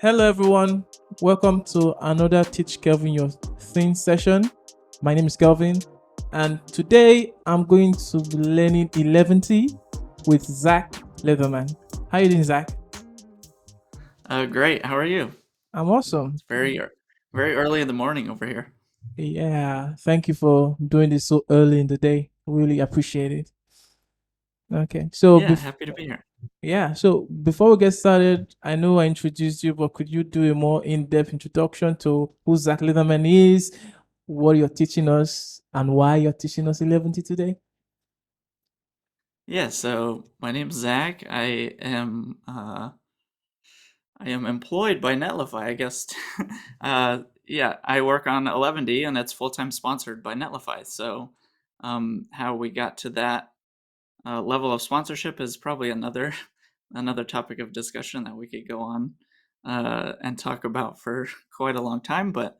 Hello, everyone. Welcome to another Teach Kelvin Your Thing session. My name is Kelvin, and today I'm going to be learning Eleventy with Zach Leatherman. How you doing, Zach? Great. How are you? I'm awesome. It's very early in the morning over here. Yeah, thank you for doing this so early in the day. Really appreciate it. Okay, Yeah, happy to be here. so before we get started, I know I introduced you, but could you do a more in-depth introduction to who Zach Leatherman is, what you're teaching us, and why you're teaching us Eleventy today? Yeah, so my name's Zach. I am employed by Netlify, I guess. Yeah, I work on Eleventy, and it's full-time sponsored by Netlify. So, how we got to that level of sponsorship is probably another another topic of discussion that we could go on and talk about for quite a long time. But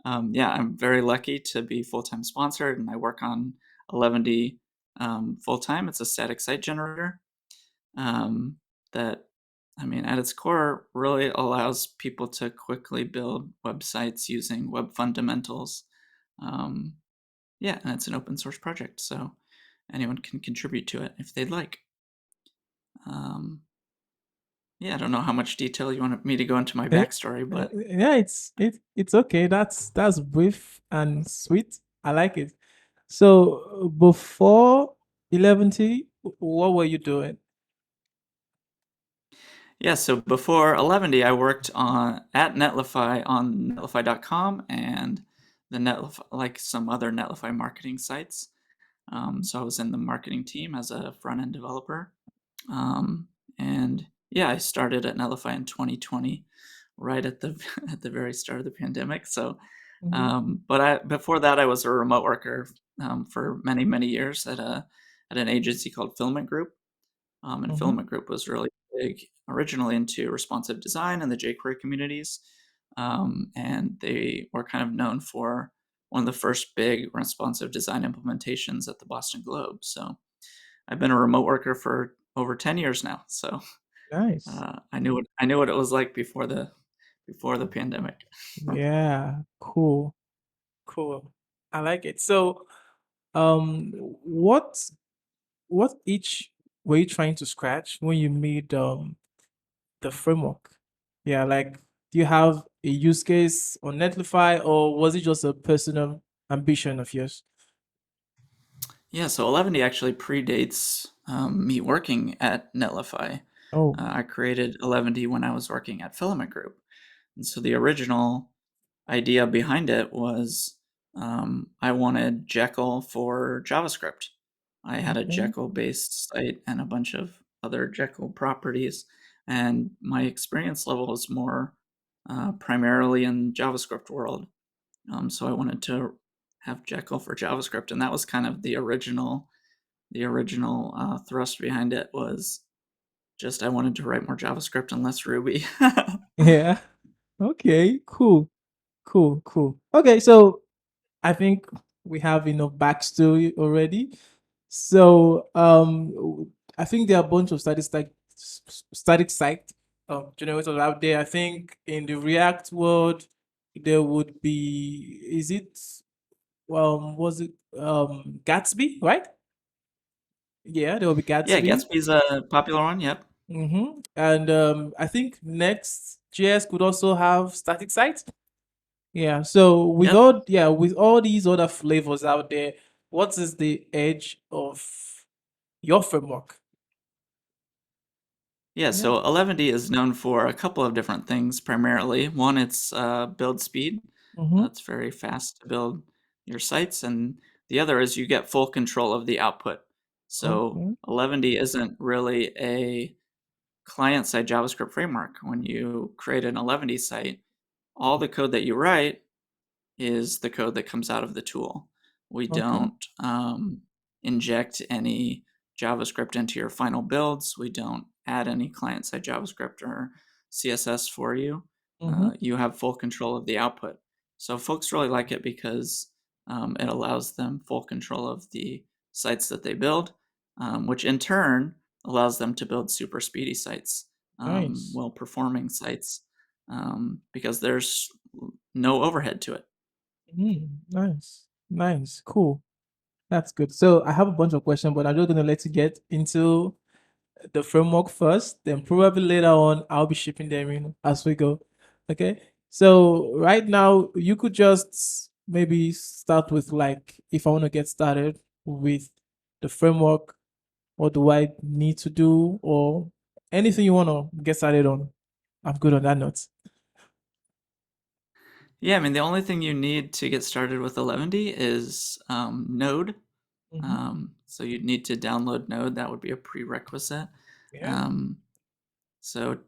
yeah, I'm very lucky to be full-time sponsored, and I work on Eleventy full-time. It's a static site generator um, that, I mean, at its core, really allows people to quickly build websites using web fundamentals. Um, yeah, and it's an open source project, so anyone can contribute to it if they'd like. Um, yeah, I don't know how much detail you want me to go into my Eh, backstory, but Yeah, it's okay. That's brief and sweet. I like it. So before Eleventy, what were you doing? yeah. So before Eleventy, I worked on at Netlify on Netlify.com and the Netlify, like some other Netlify marketing sites. So I was in the marketing team as a front end developer. And yeah, I started at Netlify in 2020, right at the at the very start of the pandemic. So, Mhm, but I before that I was a remote worker for many years at an agency called Filament Group. And mhm. Filament Group was really big originally into responsive design and the jQuery communities, and they were kind of known for one of the first big responsive design implementations at the Boston Globe. So I've been a remote worker for over 10 years now, so Nice. I knew what it was like before the pandemic. Yeah, cool. Cool. I like it. So, um, what what each were you trying to scratch when you made the framework? Yeah, like do you have a use case on Netlify or was it just a personal ambition of yours? Yeah, so Eleventy actually predates me working at Netlify. Oh, I created Eleventy when I was working at Filament Group, and so the original idea behind it was I wanted Jekyll for JavaScript. I had a okay. Jekyll-based site and a bunch of other Jekyll properties, and my experience level is more primarily in JavaScript world. So I wanted to have Jekyll for JavaScript, and that was kind of the original thrust behind it was just I wanted to write more JavaScript and less Ruby. Yeah. Okay, cool. Cool, cool. Okay, so I think we have enough backstory already. So I think there are a bunch of static site generators out there. I think in the React world there would be is it was it Gatsby, right? Yeah, there will be Yeah, Gatsby. Gatsby's a popular one. Yep. And I think Next.js could also have static sites. Yeah. So Yep. with all these other flavors out there, what is the edge of your framework? Yeah, Yeah. so Eleventy is known for a couple of different things primarily. One, it's build speed. Mm-hmm. It's very fast to build your sites. And the other is you get full control of the output. So Okay. Eleventy isn't really a client-side JavaScript framework. When you create an Eleventy site, all the code that you write is the code that comes out of the tool. We Okay. don't inject any JavaScript into your final builds. We don't add any client-side JavaScript or CSS for you. Mm-hmm. You have full control of the output. So folks really like it because it allows them full control of the sites that they build, which in turn allows them to build super speedy sites, Nice. well-performing sites. because there's no overhead to it. Nice, nice, cool. That's good. So I have a bunch of questions, but I'm just gonna let you get into the framework first. Then probably later on, I'll be shipping them in as we go. Okay. So right now, you could just maybe start with like, if I want to get started with the framework, what do I need to do, or anything you want to get started on. I'm good on that note. Yeah, I mean, the only thing you need to get started with Eleventy is Node. Hmm. So you'd need to download Node. That would be a prerequisite. Yeah. Um, so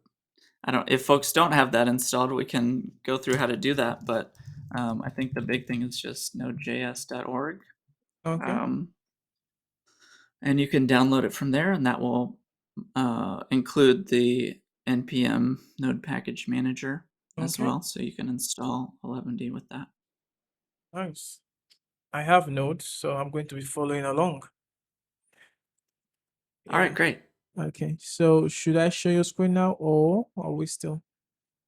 I don't. If folks don't have that installed, we can go through how to do that. But I think the big thing is just nodejs.org, Okay. um, and you can download it from there, and that will include the npm Node Package Manager as Okay. well. So you can install Eleventy with that. Nice. I have notes, so I'm going to be following along. All right, Yeah. great. Okay. So should I share your screen now, or are we still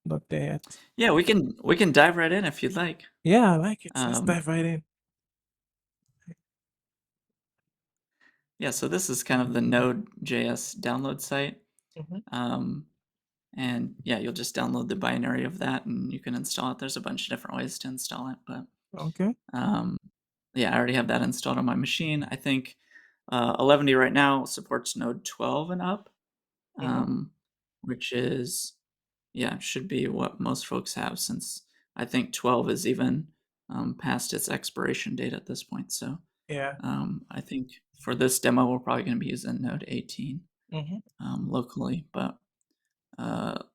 not there yet? Yeah, we can dive right in if you'd like. Yeah, I like it. Let's Um, dive right in. yeah, so this is kind of the Node.js download site. Hmm. Um, and yeah, you'll just download the binary of that and you can install it. There's a bunch of different ways to install it, but Okay. um, yeah, I already have that installed on my machine. I think Eleventy right now supports Node 12 and up, Hmm. um, which is, yeah, should be what most folks have since I think 12 is even past its expiration date at this point. So Yeah. I think for this demo, we're probably going to be using Node 18 Hmm. locally, but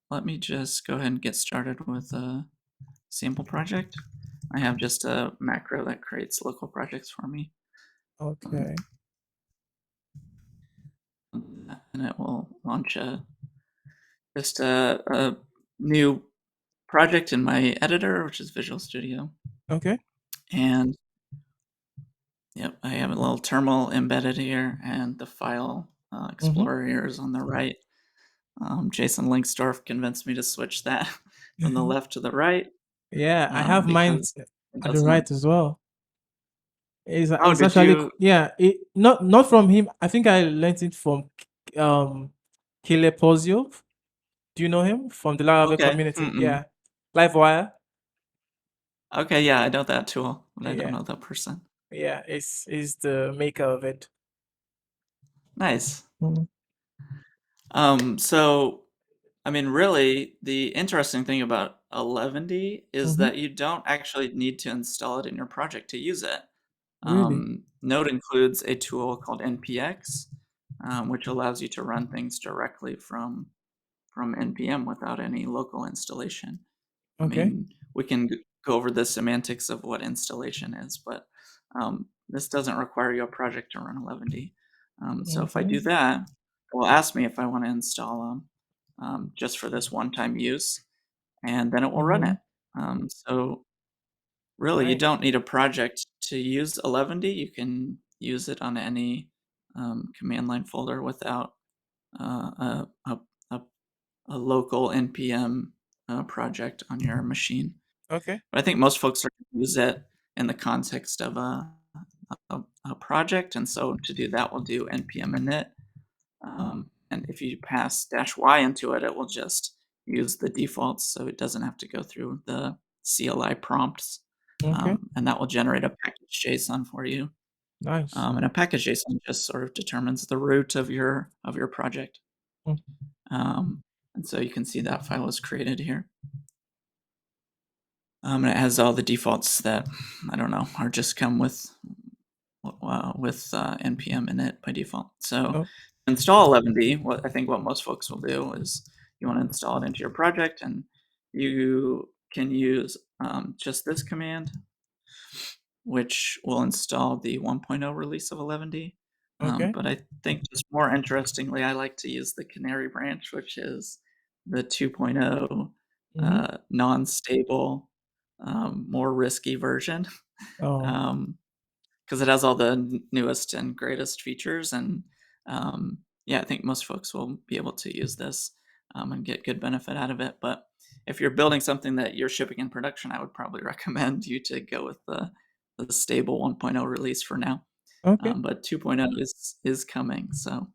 let me just go ahead and get started with a sample project. I have just a macro that creates local projects for me, um, Okay. and it will launch just a new project in my editor, which is Visual Studio. Okay. And yep, I have a little terminal embedded here, and the file Hmm. explorer here is on the right. Jason Linksdorf convinced me to switch that from the left to the right Yeah, I have mine because it at the doesn't. right as well. Oh, It's did actually you? yeah. It not from him. I think I learned it from um Kile Pozio. Do you know him from the Laravel Okay. community? Mm-mm. Yeah, Livewire. Okay, yeah, I know that tool, but I don't Yeah, know that person. yeah. It's the maker of it. Nice. Mhm. So I mean, really, the interesting thing about Eleventy is Mhm. that you don't actually need to install it in your project to use it. Really? Node includes a tool called npx, which allows you to run things directly from npm without any local installation. I Okay. mean, we can go over the semantics of what installation is, but this doesn't require your project to run Eleventy. So if I Okay. do that, it will ask me if I want to install them just for this one-time use, and then it will run it. Mhm. So really, you Nice. don't need a project to use Eleventy. You can use it on any command line folder without a a local npm project on your machine. Okay. But I think most folks are going to use it in the context of a project, and so to do that, we'll do npm init. And if you pass -y into it, it will just use the defaults, so it doesn't have to go through the CLI prompts, Okay. and that will generate a package JSON for you. Nice. And a package JSON just sort of determines the root of your project. Mm. Um, and so you can see that file is created here. And it has all the defaults that I don't know are just come with npm init by default. So Oh. install Eleventy. What I think what most folks will do is you want to install it into your project, and you can use just this command, which will install the 1.0 release of Eleventy. Okay. But I think just more interestingly, I like to use the canary branch, which is the 2.0 Mhm. non-stable, more risky version. Oh. Um, because it has all the newest and greatest features. And yeah, I think most folks will be able to use this and get good benefit out of it. But if you're building something that you're shipping in production, I would probably recommend you to go with the stable 1.0 release for now. Okay. But 2.0 is coming, so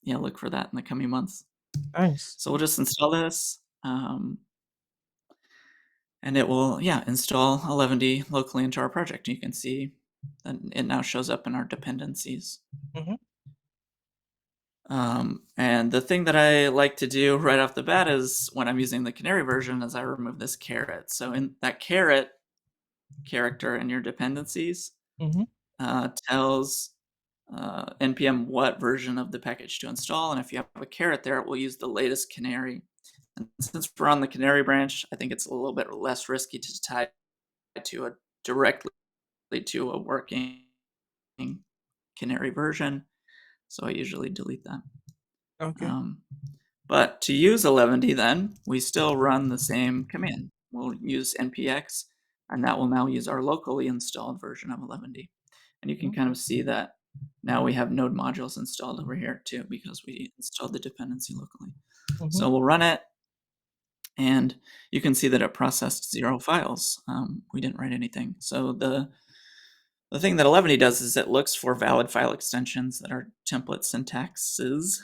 yeah, look for that in the coming months. Nice. So we'll just install this, and it will, yeah, install Eleventy locally into our project. You can see that it now shows up in our dependencies. Mm-hmm. And the thing that I like to do right off the bat is when I'm using the Canary version is I remove this caret. So in that caret character in your dependencies Mm-hmm. tells npm what version of the package to install. And if you have a caret there, it will use the latest Canary. And since we're on the Canary branch, I think it's a little bit less risky to tie to a directly to a working Canary version. So I usually delete that. Okay. Um, but to use Eleventy then, we still run the same command. We'll use npx, and that will now use our locally installed version of Eleventy. And you can kind Okay. of see that now we have node modules installed over here too, because we installed the dependency locally. Mm-hmm. So we'll run it, and you can see that it processed 0 files. We didn't write anything. So the thing that Eleventy does is it looks for valid file extensions that are template syntaxes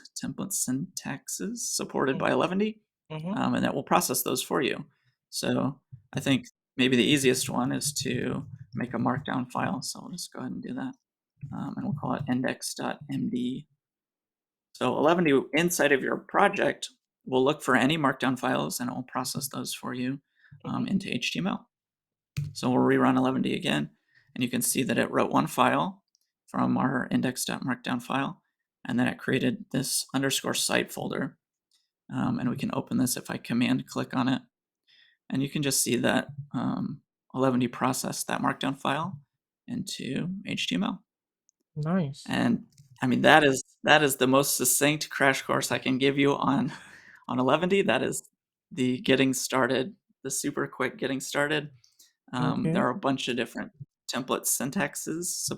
supported by Eleventy, Mm-hmm. and it will process those for you. So I think maybe the easiest one is to make a markdown file. So we'll just go ahead and do that, and we'll call it index.md. So Eleventy inside of your project will look for any markdown files, and it will process those for you Mm-hmm. into HTML. So we'll rerun Eleventy again, and you can see that it wrote one file from our index.markdown file, and then it created this underscore site folder. And we can open this if I command click on it. And you can just see that Eleventy processed that markdown file into HTML. Nice. And I mean that is the most succinct crash course I can give you on Eleventy. That is the getting started, the super quick getting started. There Okay. are a bunch of different template syntaxes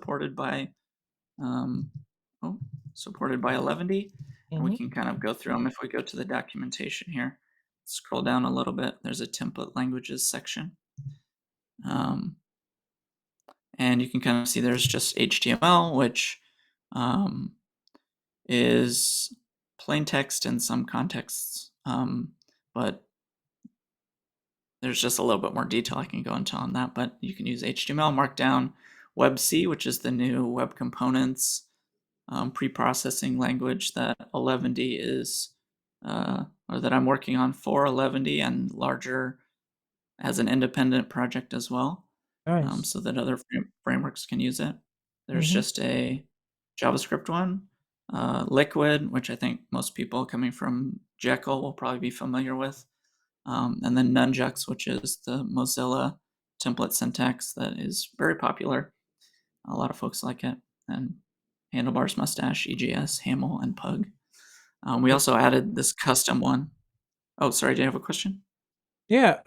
um, oh, supported by Eleventy, and we Mm-hmm. can kind of go through them if we go to the documentation here. Scroll down a little bit. There's a template languages section, um, and you can kind of see there's just HTML, which um, is plain text in some contexts, but there's just a little bit more detail I can go into on that. But you can use HTML, Markdown, WebC, which is the new web components pre-processing language that Eleventy is, or that I'm working on for Eleventy and larger as an independent project as well, Nice. so that other frameworks can use it. There's Mm-hmm. just a JavaScript one, Liquid, which I think most people coming from Jekyll will probably be familiar with, and then Nunjux, which is the Mozilla template syntax that is very popular. A lot of folks like it, and Handlebars, Mustache, EGS, Hamel, and Pug. We also added this custom one. Oh, sorry, do you have a question? Yeah.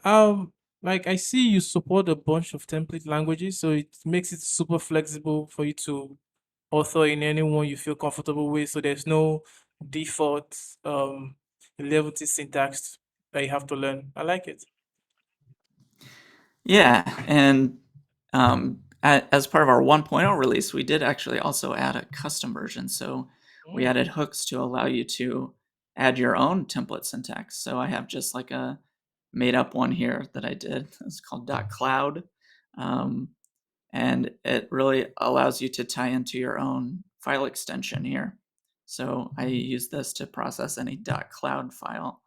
Like I see you support a bunch of template languages, so it makes it super flexible for you to author in anyone you feel comfortable with. So there's no default Eleventy syntax that you have to learn. I like it. Yeah, and as part of our 1.0 release, we did actually also add a custom version. So we Mm. added hooks to allow you to add your own template syntax. So I have just like a made up one here that I did. It's called .cloud. Um, and it really allows you to tie into your own file extension here. So I use this to process any .cloud file,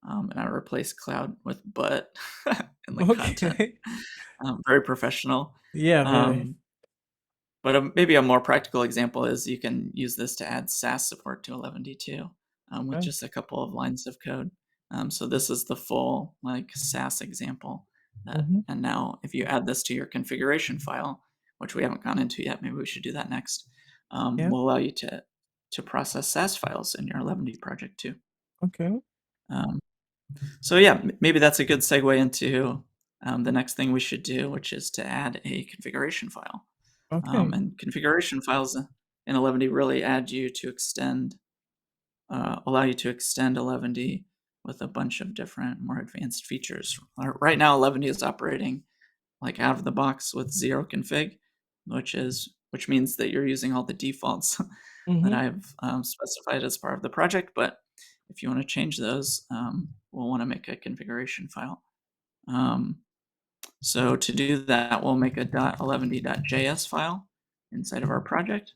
and I replace cloud with but in the content. Okay. Very professional. Yeah, very. Um, but maybe a more practical example is you can use this to add SAS support to 11D2 with Nice. just a couple of lines of code. So this is the full like SAS example. Mm-hmm. And now if you add this to your configuration file, which we haven't gone into yet, maybe we should do that next, Yeah. will allow you to process SAS files in your 11D project too. Okay. Um, so yeah, maybe that's a good segue into the next thing we should do, which is to add a configuration file. Okay. And configuration files in Eleventy really add you to extend, allow you to extend Eleventy with a bunch of different more advanced features. Right now, Eleventy is operating like out of the box with 0 config, which means that you're using all the defaults that Mm-hmm. I've specified as part of the project. But if you want to change those, we'll want to make a configuration file. So to do that, we'll make a .11d.js file inside of our project.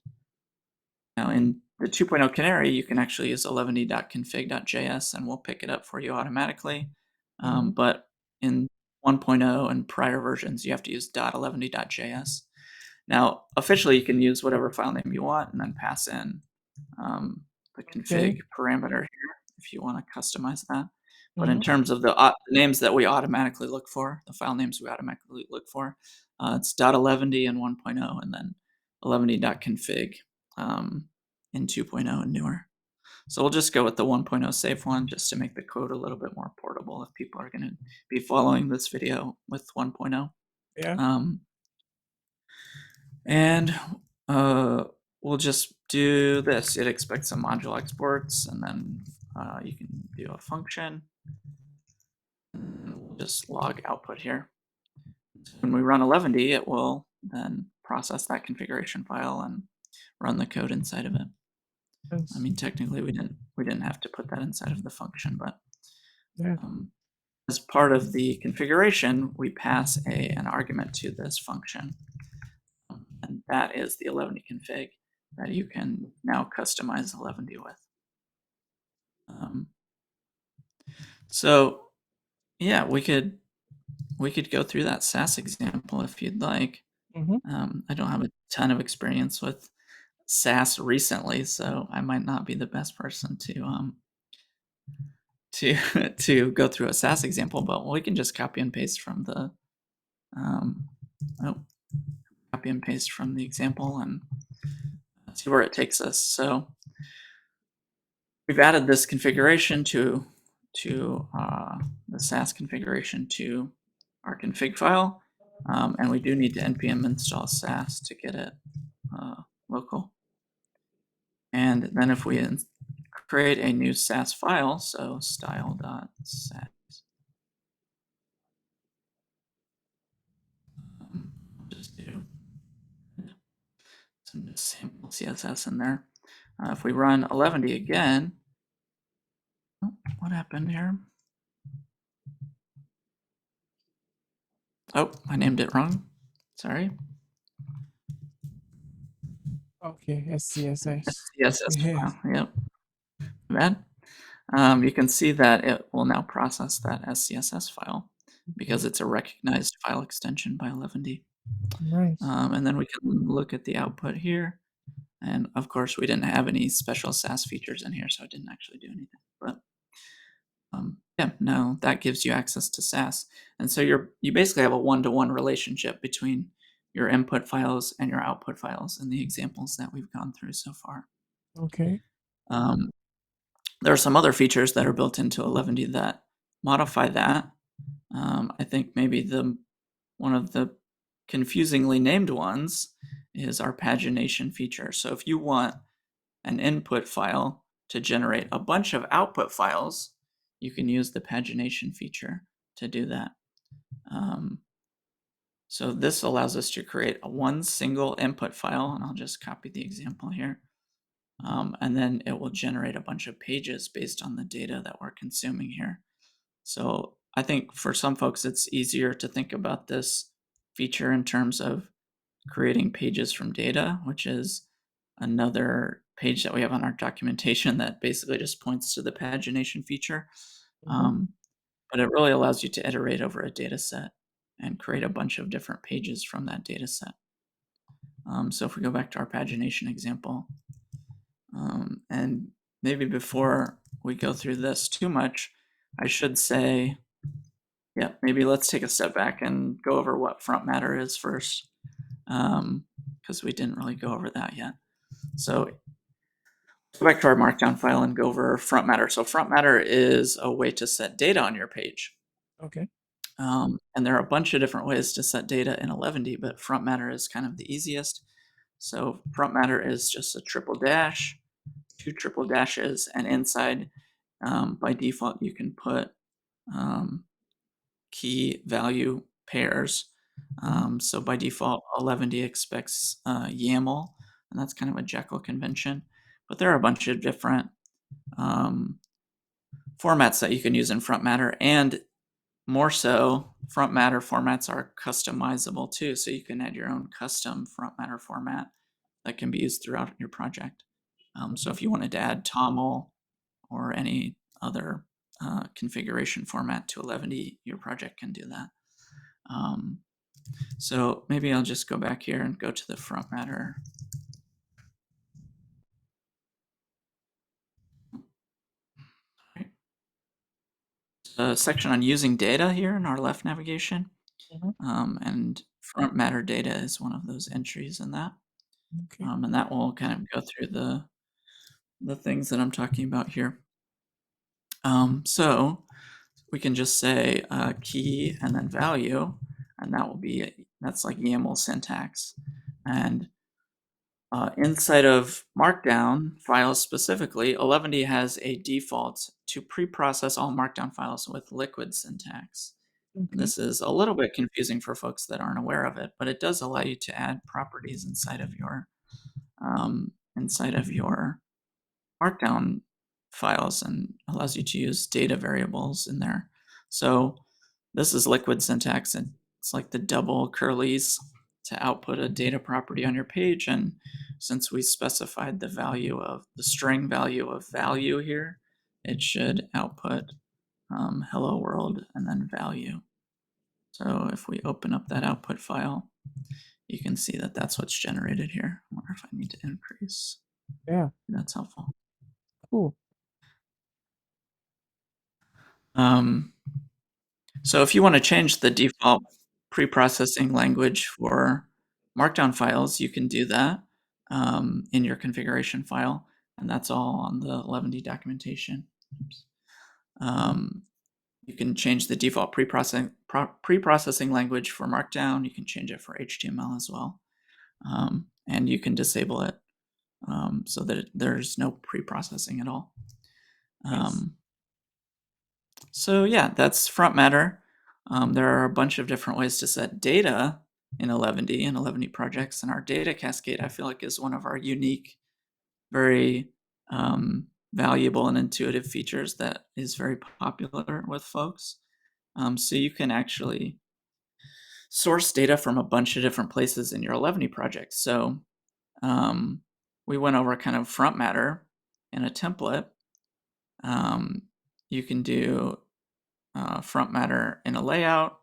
Now in the 2.0 Canary, you can actually use 11d.config.js and we'll pick it up for you automatically. Mm-hmm. But in 1.0 and prior versions, you have to use .11d.js. Now, officially, you can use whatever file name you want and then pass in the Okay. config parameter here if you want to customize that. But in Mm-hmm. terms of the names that we automatically look for, the file names we automatically look for, it's .11d in 1.0 and then 11d.config in 2.0 and newer. So we'll just go with the 1.0 safe one just to make the code a little bit more portable if people are going to be following this video with 1.0. Yeah. Um, and we'll just do this. It expects some module exports, and then you can do a function. And we'll just log output here. When we run Eleventy, it will then process that configuration file and run the code inside of it. I Yes. mean, technically, we didn't have to put that inside of the function, but Yeah. as part of the configuration, we pass an argument to this function. And that is the Eleventy config that you can now customize Eleventy with. Um, so yeah, we could go through that SAS example if you'd like. Mm-hmm. I don't have a ton of experience with SAS recently, so I might not be the best person to to go through a SAS example, but we can just copy and paste from the um, oh, copy and paste from the example and see where it takes us. So we've added this configuration to the SAS configuration to our config file, and we do need to npm install SAS to get it local. And then if we create a new SAS file, so style.sas, just do some sample CSS in there. If we run Eleventy again, oh, what happened here? Oh, I named it wrong. Sorry. Okay. SCSS. CSS Yes. file. Yep. Bad. You can see that it will now process that SCSS file because Okay. it's a recognized file extension by Eleventy. Nice. And then we can look at the output here. And of course, we didn't have any special SAS features in here, so it didn't actually do anything. But yeah, no, that gives you access to SAS. And so you basically have a one-to-one relationship between your input files and your output files in the examples that we've gone through so far. Okay. Um, there are some other features that are built into Eleventy that modify that. I think maybe one of the confusingly named ones is our pagination feature. So if you want an input file to generate a bunch of output files, you can use the pagination feature to do that. So this allows us to create one single input file, and I'll just copy the example here. And then it will generate a bunch of pages based on the data that we're consuming here. So I think for some folks, it's easier to think about this feature in terms of creating pages from data, which is another page that we have on our documentation that basically just points to the pagination feature. Mm-hmm. Um, but it really allows you to iterate over a data set and create a bunch of different pages from that data set. So if we go back to our pagination example, and maybe before we go through this too much, I should say, yeah, maybe let's take a step back and go over what front matter is first, because we didn't really go over that yet. So go back to our markdown file and go over front matter. So front matter is a way to set data on your page. Okay. And there are a bunch of different ways to set data in Eleventy, but front matter is kind of the easiest. So front matter is just a triple dash, two triple dashes, and inside by default, you can put key value pairs. So by default, Eleventy expects YAML, and that's kind of a Jekyll convention. But there are a bunch of different formats that you can use in front matter, and more so, front matter formats are customizable too. So you can add your own custom front matter format that can be used throughout your project. So if you wanted to add TOML or any other configuration format to Eleventy, your project can do that. So maybe I'll just go back here and go to the front matter. A section on using data here in our left navigation. Mhm. And front matter data is one of those entries in that. Okay. And that will kind of go through the things that I'm talking about here. So we can just say key and then value, and that will be, that's like YAML syntax. And inside of Markdown files specifically, Eleventy has a default to pre-process all Markdown files with liquid syntax. Okay. This is a little bit confusing for folks that aren't aware of it, but it does allow you to add properties inside of your Markdown files and allows you to use data variables in there. So this is liquid syntax, and it's like the double curlies to output a data property on your page. And since we specified the value of the string value of value here, it should output hello world and then value. So if we open up that output file, you can see that that's what's generated here. I wonder if I need to increase. Yeah. That's helpful. Cool. Um, so if you want to change the default pre-processing language for Markdown files, you can do that in your configuration file, and that's all on the Eleventy documentation. You can change the default pre-processing language for Markdown. You can change it for HTML as well, and you can disable it so that there's no pre-processing at all. Nice. So yeah, that's front matter. There are a bunch of different ways to set data in Eleventy and Eleventy projects, and our data cascade, I feel like, is one of our unique, very valuable and intuitive features that is very popular with folks. So you can actually source data from a bunch of different places in your Eleventy project. So we went over kind of front matter in a template. You can do front matter in a layout.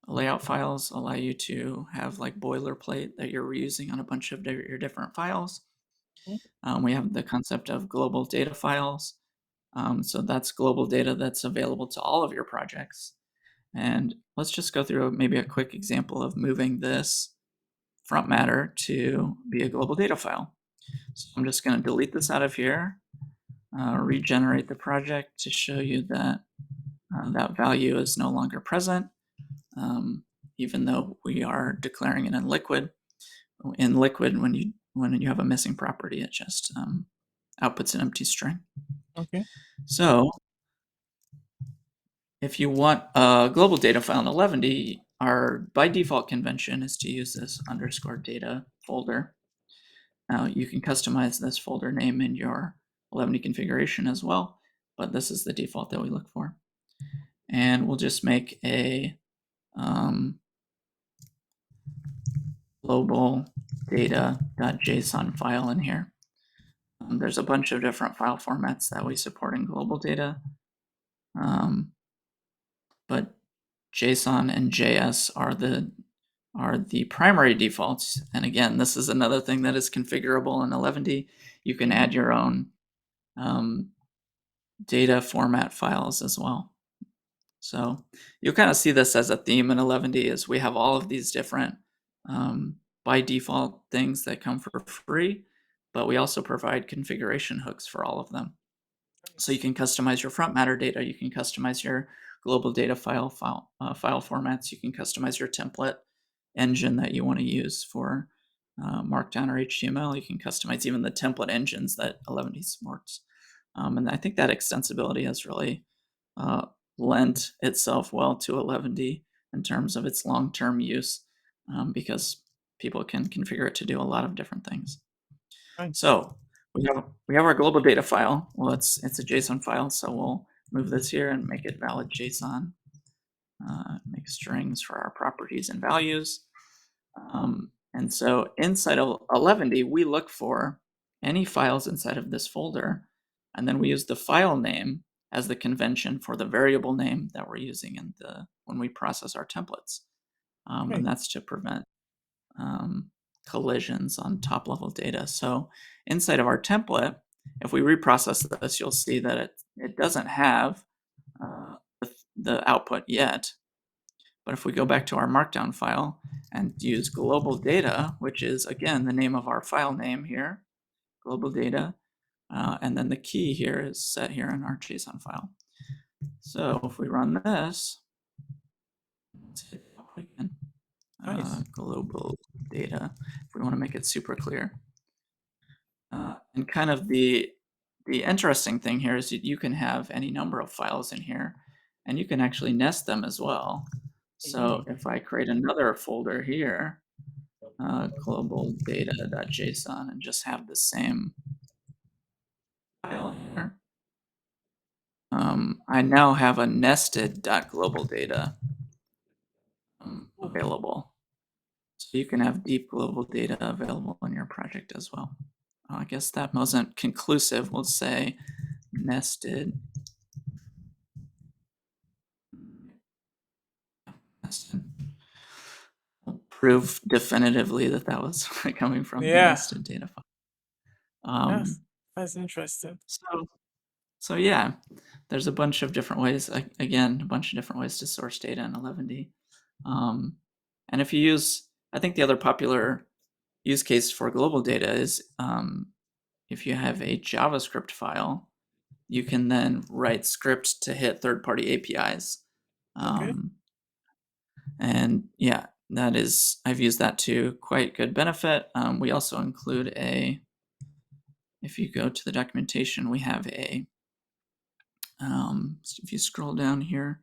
Layout files allow you to have like boilerplate that you're reusing on a bunch of your different files. We have the concept of global data files. So that's global data that's available to all of your projects. And let's just go through maybe a quick example of moving this front matter to be a global data file. So I'm just going to delete this out of here, regenerate the project to show you that that value is no longer present, even though we are declaring it in liquid. In liquid, when you have a missing property, it just outputs an empty string. Okay. So if you want a global data file in Eleventy, our by default convention is to use this underscore data folder. Now you can customize this folder name in your Eleventy configuration as well, but this is the default that we look for. And we'll just make a global data.json file in here. There's a bunch of different file formats that we support in global data, but JSON and JS are the primary defaults. And again, this is another thing that is configurable in Eleventy. You can add your own data format files as well. So you'll kind of see this as a theme in Eleventy, is we have all of these different by default things that come for free, but we also provide configuration hooks for all of them. So you can customize your front matter data, you can customize your global data file formats, you can customize your template engine that you want to use for Markdown or HTML. You can customize even the template engines that Eleventy supports. And I think that extensibility has really lent itself well to Eleventy in terms of its long-term use, because people can configure it to do a lot of different things. Nice. So we have our global data file. Well, it's a JSON file, so we'll move this here and make it valid JSON. Make strings for our properties and values. And so inside of Eleventy, we look for any files inside of this folder, and then we use the file name as the convention for the variable name that we're using when we process our templates. And Okay. that's to prevent um, collisions on top level data. So inside of our template, if we reprocess this, you'll see that it doesn't have the output yet. But if we go back to our markdown file and use global data, which is again the name of our file name here, global data, and then the key here is set here in our JSON file. So if we run this, let's hit output again, Nice. global data, if we want to make it super clear. And kind of the interesting thing here is that you can have any number of files in here, and you can actually nest them as well. So Mm. if I create another folder here, global data.json, and just have the same file here, I now have a nested.global data Cool. available. So you can have deep global data available in your project as well. I guess that wasn't conclusive. We'll say nested. Nested. We'll prove definitively that that was coming from the Yeah. nested data file. That's Um, that's interesting. so So yeah, there's a bunch of different ways. Again, a bunch of different ways to source data in Eleventy. Um, and if you use, I think the other popular use case for global data is if you have a JavaScript file, you can then write scripts to hit third-party APIs. Okay. Um, and yeah, I've used that to quite good benefit. We also include if you go to the documentation, we have if you scroll down here,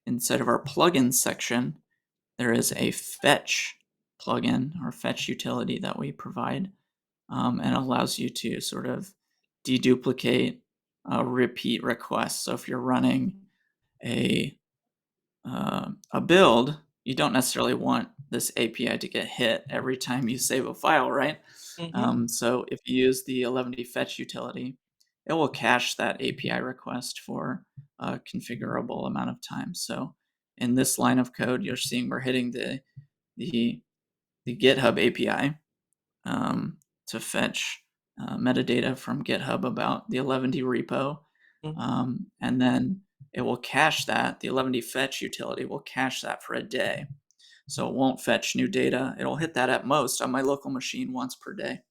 inside of our plugins section, there is a fetch plugin or fetch utility that we provide, and allows you to sort of deduplicate repeat requests. So if you're running a build, you don't necessarily want this API to get hit every time you save a file, right? Mm-hmm. So if you use the Eleventy fetch utility, it will cache that API request for a configurable amount of time. So in this line of code, you're seeing we're hitting the, the GitHub API to fetch metadata from GitHub about the Eleventy repo. Mm-hmm. And then it will cache that. The Eleventy fetch utility will cache that for a day. So it won't fetch new data. It'll hit that at most on my local machine once per day.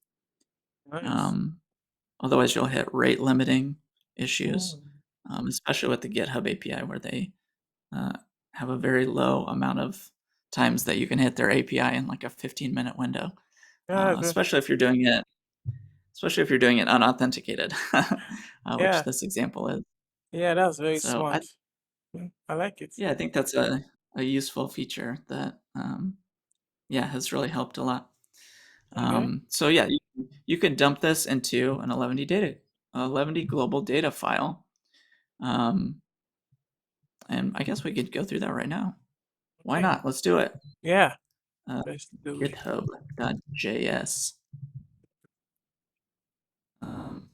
Nice. Um, Otherwise, you'll hit rate limiting issues, Mm. especially with the GitHub API, where they uh, have a very low amount of times that you can hit their API in like a 15-minute window, Yeah, especially if you're doing it unauthenticated, which yeah, this example is. yeah, that's very So smart. I like it. I think that's a useful feature that has really helped a lot. Okay. So yeah, you can dump this into an Eleventy global data file, um, and I guess we could go through that right now. Why Okay. not? Let's do it. Yeah. Uh, Let's do it. GitHub.js.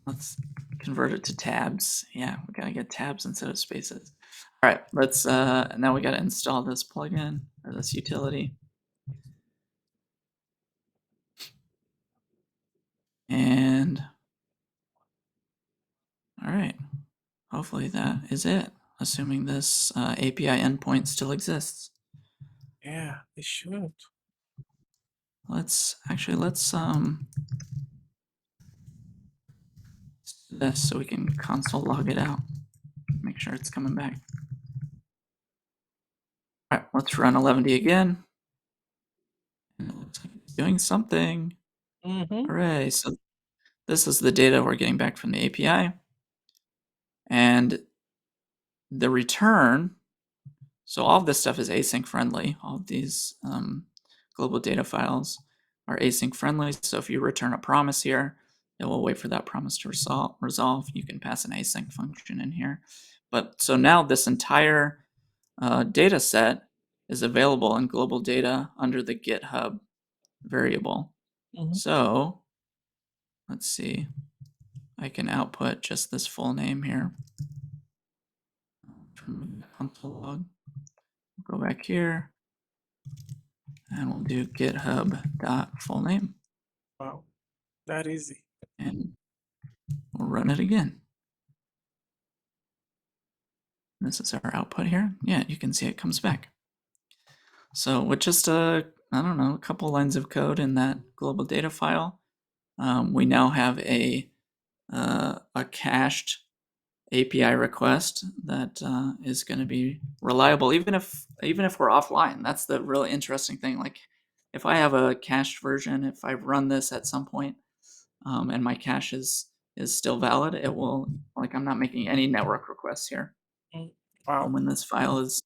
Let's convert it to tabs. Yeah, we gotta get tabs instead of spaces. All right, let's. Now we gotta install this plugin or this utility, and all right. Hopefully that is it. Assuming this API endpoint still exists. Yeah, it should. Let's do this so we can console log it out. Make sure it's coming back. All right, let's run Eleventy again. And it looks like it's doing something. Mm-hmm. Hooray! So this is the data we're getting back from the API. And the return, so all of this stuff is async friendly. All of these global data files are async friendly. So if you return a promise here, it will wait for that promise to resolve. You can pass an async function in here. But so now this entire data set is available in global data under the GitHub variable. Mhm. So let's see, I can output just this full name here from console log. Go back here and we'll do github.fullname Wow, that easy. and we'll run it again. This is our output here. Yeah, you can see it comes back. So with just a couple lines of code in that global data file, we now have a cached API request that is going to be reliable, even if we're offline. That's the really interesting thing. Like, if I have a cached version, if I run this at some point, and my cache is still valid, it will, like, I'm not making any network requests here Mm. Wow. when this file is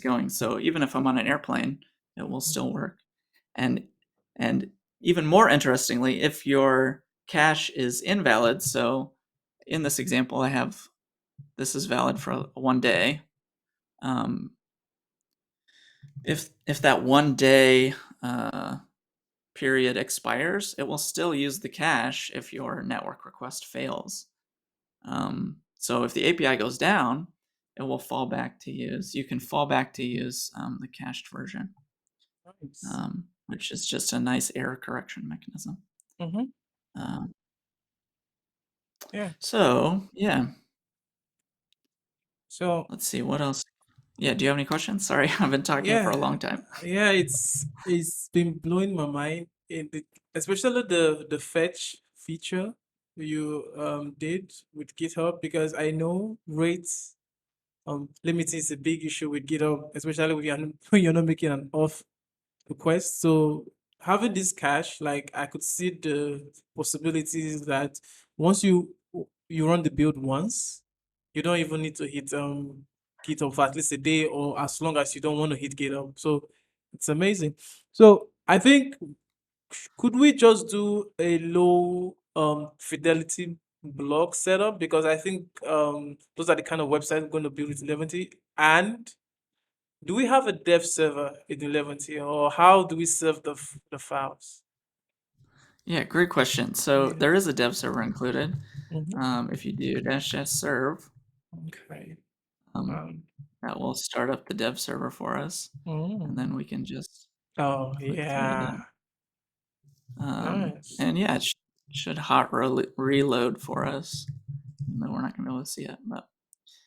going. So even if I'm on an airplane, it will still work. And and even more interestingly, if your cache is invalid, so in this example, I have this is valid for 1 day. If that 1 day period expires, it will still use the cache if your network request fails. So if the API goes down, it will fall back to use. You can fall back to use the cached version, Nice. which is just a nice error correction mechanism. Mm-hmm. Um, Yeah. so yeah, So let's see what else. Yeah, do you have any questions? Sorry, I've been talking for a yeah, long time. yeah, it's been blowing my mind especially the fetch feature you did with GitHub because I know rates limiting is a big issue with GitHub, especially when when you're not making an auth request. So having this cache, like I could see the possibilities that once you run the build once, you don't even need to hit GitHub for at least a day or as long as you don't want to hit GitHub. So it's amazing. So I think could we just do a low fidelity blog setup because I think those are the kind of websites we're going to build with Eleventy. And do we have a dev server in Eleventy, or how do we serve the files? Yeah, great question. So Yeah. there is a dev server included. Mhm. If you do -s serve, Okay. um, Um, that will start up the dev server for us, and mm. then we can just Oh, click through yeah. that. Nice. And yeah, it should hot reload for us, even though we're not gonna be able to see it. But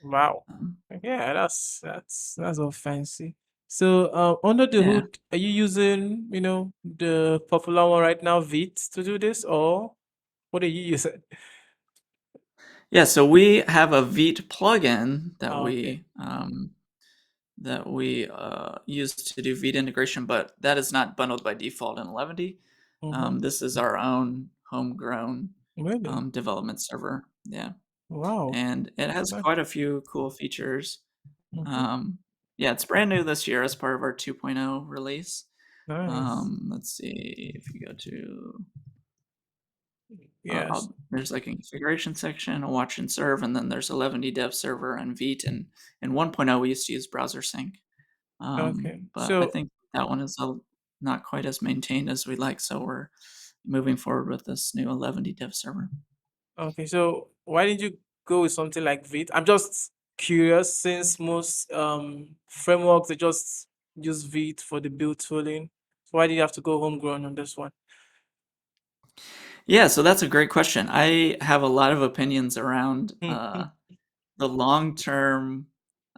Wow. um, Yeah, that's all fancy. So, under the yeah, hood, are you using, the popular one right now, Vite, to do this, or what are you using? yeah. So we have a Vite plugin Oh, okay. that we use to do Vite integration, but that is not bundled by default in Eleventy. Mm-hmm. This is our own homegrown Really? development server. Yeah, Wow. and it has Nice. quite a few cool features. Mm-hmm. Um, yeah, it's brand new this year as part of our 2.0 release. Nice. Let's see if you go to Yes. there's like a configuration section, a watch and serve, and then there's Eleventy dev server and Vite. And in 1.0 we used to use browser sync. Okay. But I So, think that one is not quite as maintained as we'd like, so we're moving forward with this new Eleventy dev server. okay. So, why did you go with something like Vite? I'm just curious since most frameworks they just use Vite for the build tooling. So why do you have to go homegrown on this one? Yeah, so that's a great question. I have a lot of opinions around Hmm. the long-term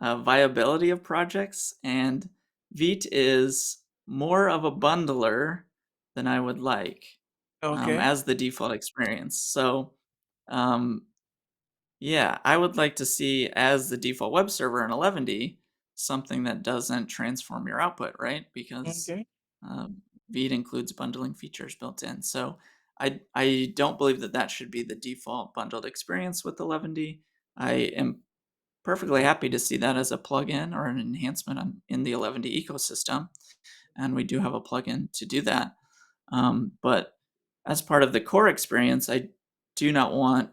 viability of projects, and Vite is more of a bundler than I would like Okay. as the default experience. So um, yeah, I would like to see as the default web server in Eleventy something that doesn't transform your output, right? Because Okay. Vite includes bundling features built in. So I don't believe that that should be the default bundled experience with Eleventy. I am perfectly happy to see that as a plugin or an enhancement in the Eleventy ecosystem, and we do have a plugin to do that. But as part of the core experience, I do not want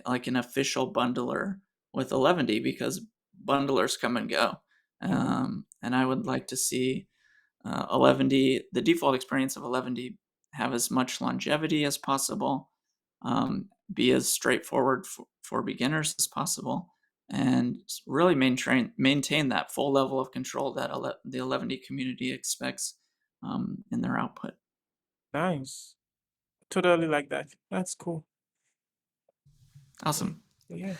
like an official bundler with Eleventy because bundlers come and go, Mhm. and I would like to see Eleventy, the default experience of Eleventy, have as much longevity as possible, be as straightforward for beginners as possible, and really maintain that full level of control that the Eleventy community expects in their output. Nice. Totally like that. That's cool. Yeah. Awesome. Yeah.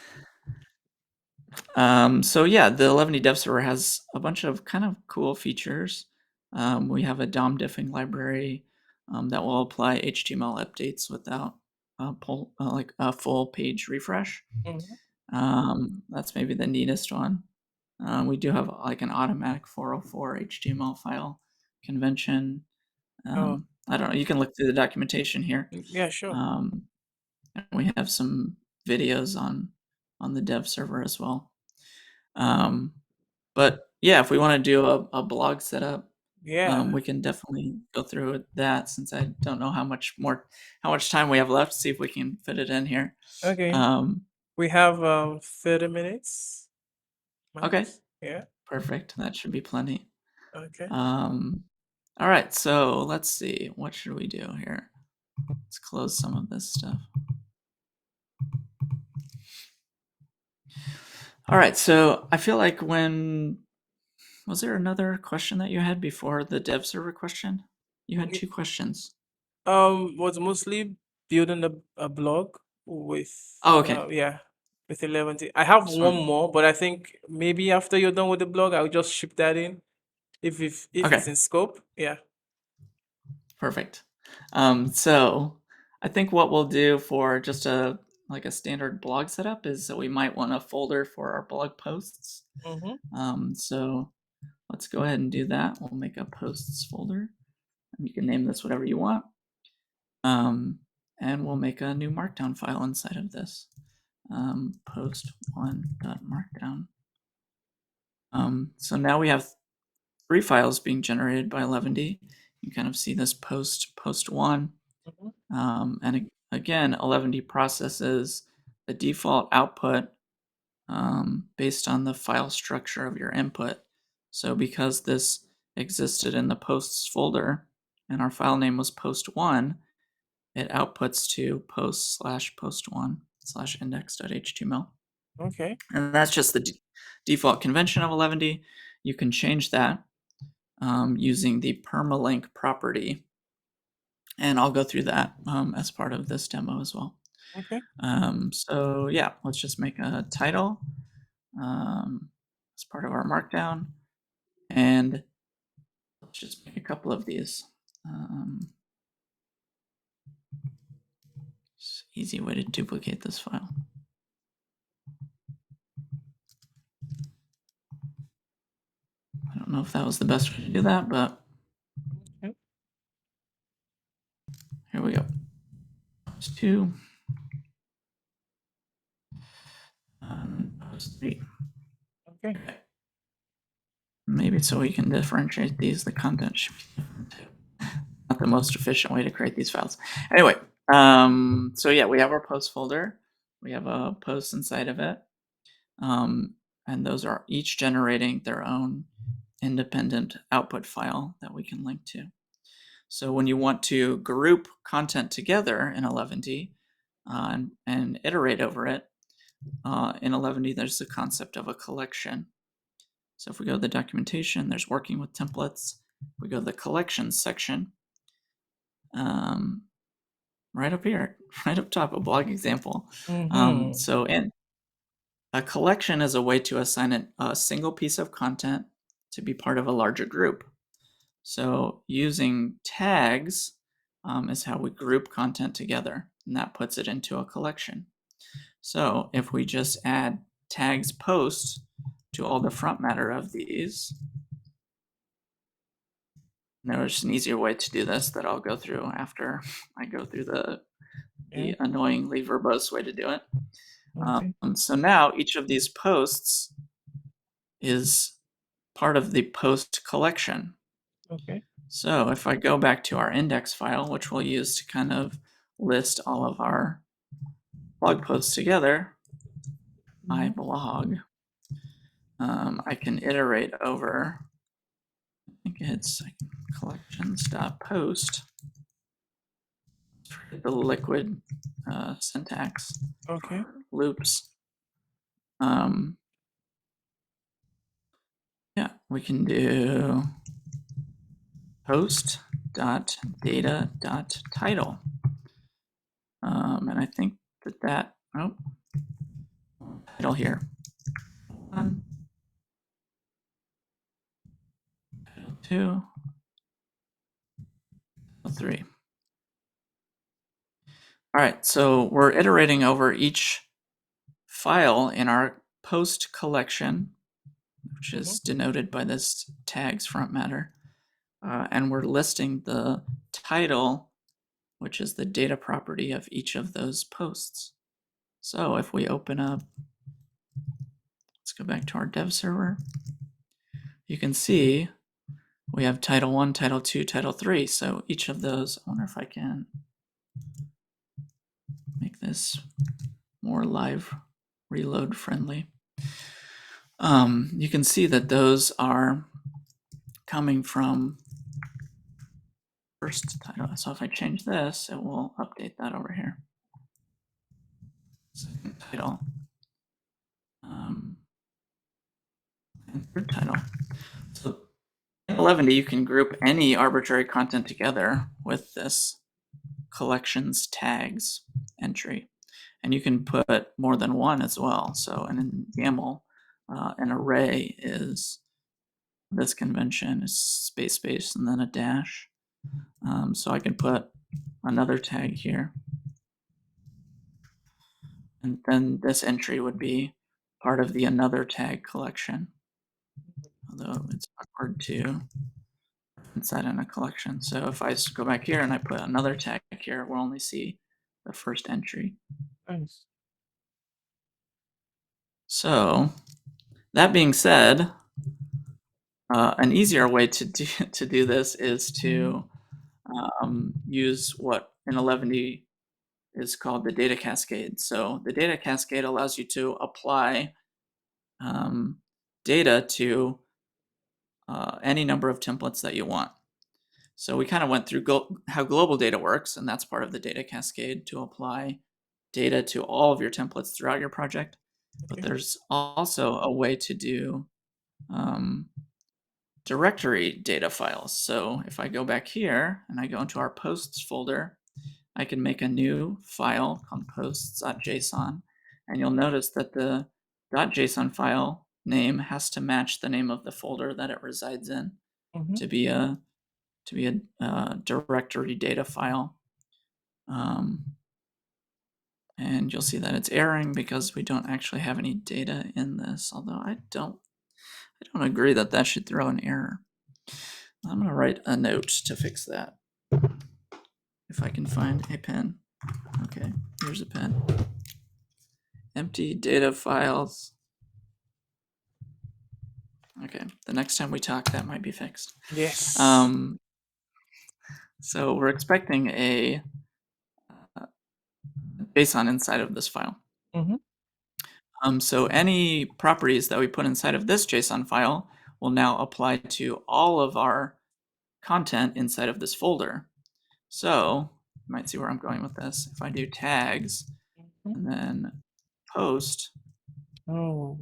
So yeah, the Eleventy dev server has a bunch of kind of cool features. We have a DOM diffing library that will apply HTML updates without like a full page refresh. Mhm. That's maybe the neatest one. We do have like an automatic 404 HTML file convention. Oh, I don't know. You can look through the documentation here. yeah, sure. Um, and we have some videos on the dev server as well. Um, but yeah, if we want to do a blog setup, Yeah. we can definitely go through that since I don't know how much time we have left. See if we can fit it in here. Okay. Um, We have 30 minutes okay, max. Yeah. perfect. That should be plenty. Okay. Um, all right, so let's see. What should we do here? Let's close some of this stuff. All right, so I feel like was there another question that you had before the dev server question? You had Ye- two questions. Was mostly building a blog with Oh, okay. yeah, with 11. I have Just one one. more, but I think maybe after you're done with the blog, I'll just ship that in if it's Okay, in scope. Yeah. perfect. So I think what we'll do for just a standard blog setup is that we might want a folder for our blog posts. Mm-hmm. So let's go ahead and do that. We'll make a posts folder, and you can name this whatever you want. And we'll make a new markdown file inside of this. Post1.markdown. So now we have three files being generated by Eleventy. You kind of see this post one, Mm-hmm. and again, Eleventy processes the default output based on the file structure of your input. So because this existed in the posts folder and our file name was post1, it outputs to post/post1/index.html. Okay. And that's just the default convention of Eleventy. You can change that using the permalink property. And I'll go through that as part of this demo as well. Okay. So yeah, let's just make a title as part of our markdown. And let's just make a couple of these. Easy way to duplicate this file. I don't know if that was the best way to do that, but Okay. here we go. Post 2, post 3. Okay. Okay. Maybe so we can differentiate these, the content should be different too. Not the most efficient way to create these files. Anyway, so yeah, we have our post folder. We have a post inside of it. And those are each generating their own independent output file that we can link to. So when you want to group content together in Eleventy and iterate over it, in Eleventy there's the concept of a collection. So if we go to the documentation, there's working with templates. We go to the collections section, right up here, right up top, a blog example. Mm-hmm. So in a collection is a way to assign a single piece of content to be part of a larger group. So using tags is how we group content together, and that puts it into a collection. So if we just add tags post to all the front matter of these, there's an easier way to do this that I'll go through after I go through Yeah. the annoyingly verbose way to do it. Okay. So now each of these posts is part of the post collection. Okay. So if I go back to our index file, which we'll use to kind of list all of our blog posts together, my Mhm. blog, I can iterate over, I think it's like collections.post, the liquid syntax Okay. for loops. Yeah, we can do post.data.title. And I think oh, title here. One, title two, title three. All right, so we're iterating over each file in our post collection, which Mhm. is denoted by this tags front matter. And we're listing the title, which is the data property of each of those posts. So if we open up, let's go back to our dev server. You can see we have title 1, title 2, title 3. So each of those, I wonder if I can make this more live reload friendly. You can see that those are coming from first title. So if I change this, it will update that over here. Second title. And third title. So in Eleventy, you can group any arbitrary content together with this collections tags entry. And you can put more than one as well. So in YAML, an array is this convention is space, space, and then a dash. So I can put another tag here. And then this entry would be part of the another tag collection. Although it's awkward to inside in a collection. So if I go back here and I put another tag here, we'll only see the first entry. Nice. So that being said, an easier way to do this is to use what in Eleventy is called the data cascade. So the data cascade allows you to apply data to any number of templates that you want. So we kind of went through how global data works, and that's part of the data cascade to apply data to all of your templates throughout your project. But Okay. there's also a way to do directory data files. So if I go back here and I go into our posts folder, I can make a new file called posts.json. And you'll notice that the .json file name has to match the name of the folder that it resides in Mhm. to be a directory data file. And you'll see that it's erroring because we don't actually have any data in this, although I don't agree that that should throw an error. I'm going to write a note to fix that. If I can find a pen. Okay, here's a pen. Empty data files. Okay, the next time we talk, that might be fixed. Yes. So we're expecting a JSON inside of this file. Mhm. So any properties that we put inside of this JSON file will now apply to all of our content inside of this folder. So you might see where I'm going with this. If I do tags Mhm. and then post, Oh,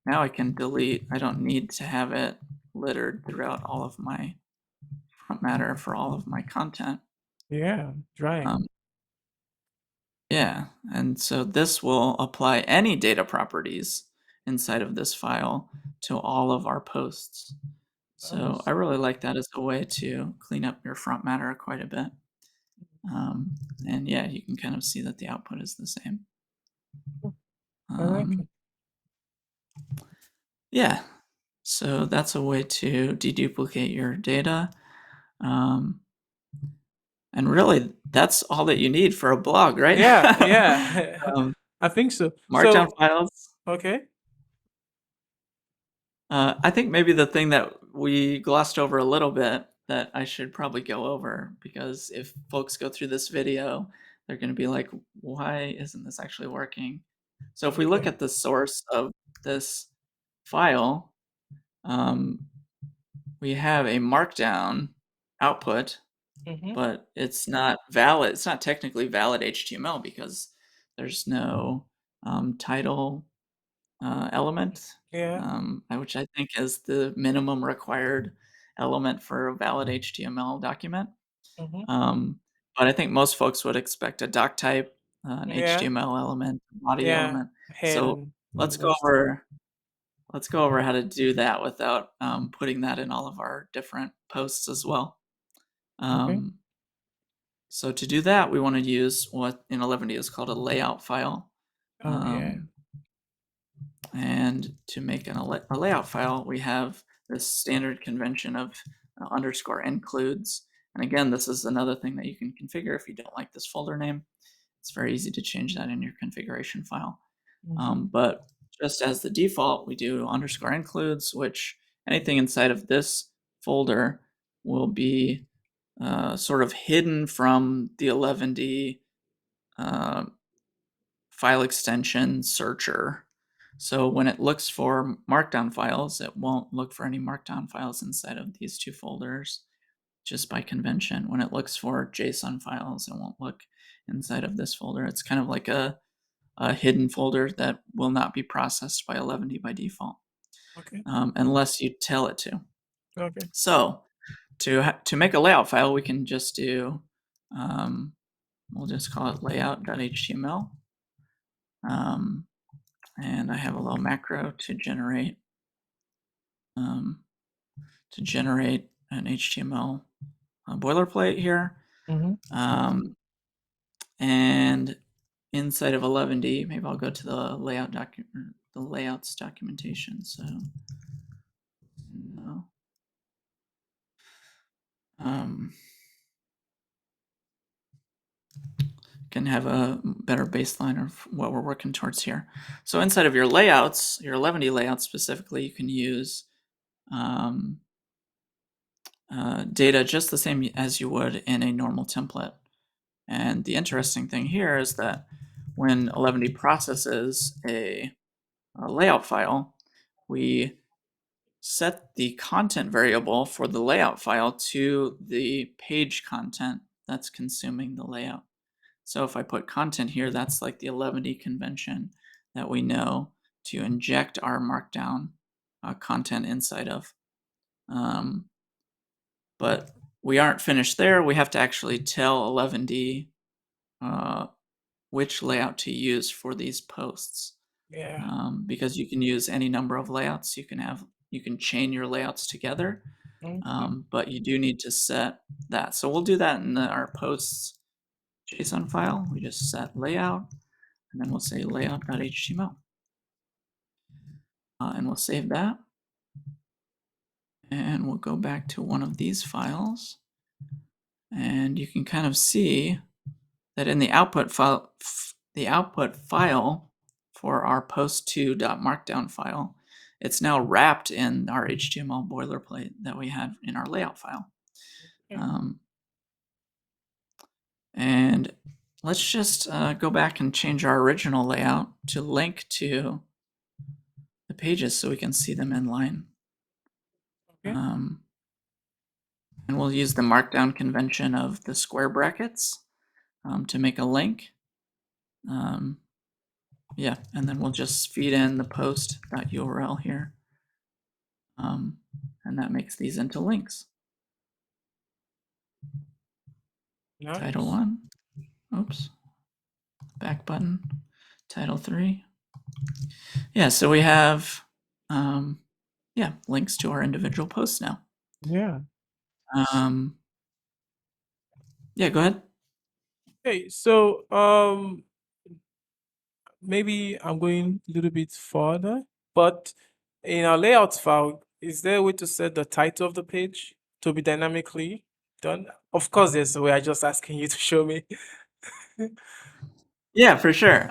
now I can delete. I don't need to have it littered throughout all of my front matter for all of my content. yeah. Dry. Yeah, and so this will apply any data properties inside of this file to all of our posts. So Nice. I really like that as a way to clean up your front matter quite a bit. And yeah, you can kind of see that the output is the same. I like it. Yeah, so that's a way to deduplicate your data. Um, and really, that's all that you need for a blog, right? Yeah, yeah. um, I think so. Markdown So files. okay. I think maybe the thing that we glossed over a little bit that I should probably go over, because if folks go through this video, they're going to be like, why isn't this actually working? So if we look Okay. at the source of this file, um, we have a markdown output, Mm-hmm. but it's not valid. It's not technically valid HTML because there's no title element, Yeah. which I think is the minimum required element for a valid HTML document. Mm-hmm. Um, but I think most folks would expect a doc type, an Yeah. HTML element, body Yeah. element. Head So and the let's go rest. over let's go over how to do that without putting that in all of our different posts as well. Okay. Um, so to do that, we want to use what in Eleventy is called a layout file. Oh yeah. Um, And to make a layout file, we have this standard convention of underscore includes. And again, this is another thing that you can configure if you don't like this folder name. It's very easy to change that in your configuration file. Mm-hmm. But just as the default, we do underscore includes, which anything inside of this folder will be sort of hidden from the Eleventy uh, file extension searcher. So when it looks for markdown files, it won't look for any markdown files inside of these two folders just by convention. When it looks for JSON files, it won't look inside of this folder. It's kind of like a hidden folder that will not be processed by Eleventy by default, Okay. unless you tell it to. Okay. So to make a layout file, we can just do, we'll just call it layout.html. And I have a little macro to generate um, an HTML boilerplate here. Mm-hmm. Um, and inside of Eleventy, maybe I'll go to the the layouts documentation. So no. Um, can have a better baseline of what we're working towards here. So inside of your layouts, your Eleventy layouts specifically, you can use um, data just the same as you would in a normal template. And the interesting thing here is that when Eleventy processes a layout file, we set the content variable for the layout file to the page content that's consuming the layout. So if I put content here, that's like the Eleventy convention that we know to inject our markdown content inside of. Um, but we aren't finished there. We have to actually tell Eleventy which layout to use for these posts, Yeah. because you can use any number of layouts. You can chain your layouts together, Okay. but you do need to set that. So we'll do that in our posts JSON file. We just set layout, and then we'll say layout.html, and we'll save that. And we'll go back to one of these files, and you can kind of see that in the output file, for our post2.markdown file, it's now wrapped in our HTML boilerplate that we had in our layout file. Okay. And let's just go back and change our original layout to link to the pages so we can see them in line. Okay. And we'll use the markdown convention of the square brackets to make a link. Yeah, and then we'll just feed in the post.url here. And that makes these into links. Title Nice. 1, oops, back button, title 3. Yeah, so we have, yeah, links to our individual posts now. Yeah. Yeah, go ahead. Okay. So maybe I'm going a little bit further, but in our layout file, is there a way to set the title of the page to be dynamically done? Of course, there's a way. I'm just asking you to show me. Yeah, for sure.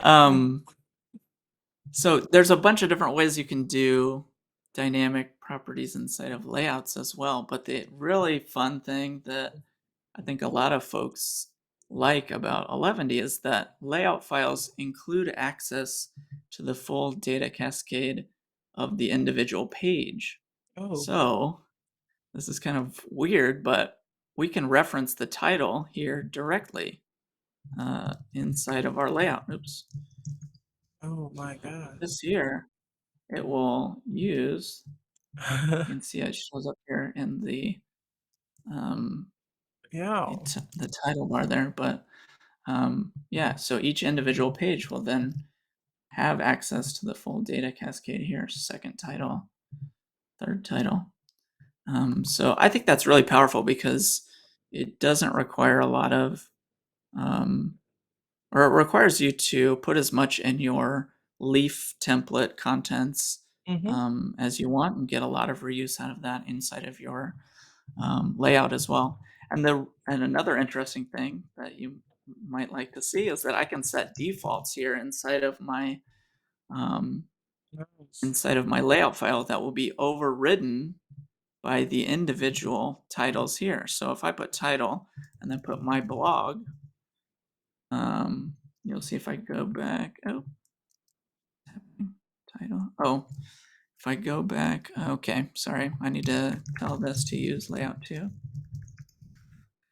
So there's a bunch of different ways you can do dynamic properties inside of layouts as well. But the really fun thing that I think a lot of folks like about Eleventy is that layout files include access to the full data cascade of the individual page. Oh, So this is kind of weird, but we can reference the title here directly inside of our layout. Oops. oh my God. This here, it will use, you can see it shows up here in um, Yeah. the title bar there, but yeah, so each individual page will then have access to the full data cascade here, second title, third title. So I think that's really powerful because it doesn't require a lot of, um, or it requires you to put as much in your leaf template contents Mm-hmm. as you want and get a lot of reuse out of that inside of your layout as well. And another interesting thing that you might like to see is that I can set defaults here um, Nice. inside of my layout file that will be overridden by the individual titles here. So if I put title and then put my blog, you'll see if I go back. Oh, title. Oh, if I go back. Okay, sorry. I need to tell this to use layout too.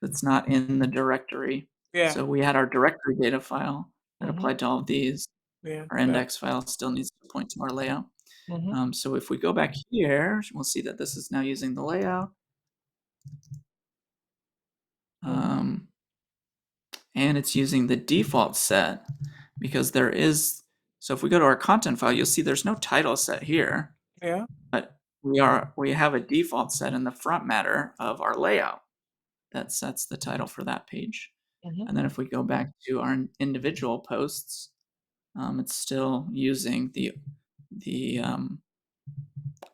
That's not in the directory. Yeah. So we had our directory data file that Mm-hmm. applied to all of these. Yeah. Our Got. index file still needs to point to our layout. Mm-hmm. So if we go back here, we'll see that this is now using the layout. Mm-hmm. Um, and it's using the default set because there is, so if we go to our content file, you'll see there's no title set here, Yeah. but we have a default set in the front matter of our layout that sets the title for that page. Mm-hmm. And then if we go back to our individual posts, it's still using the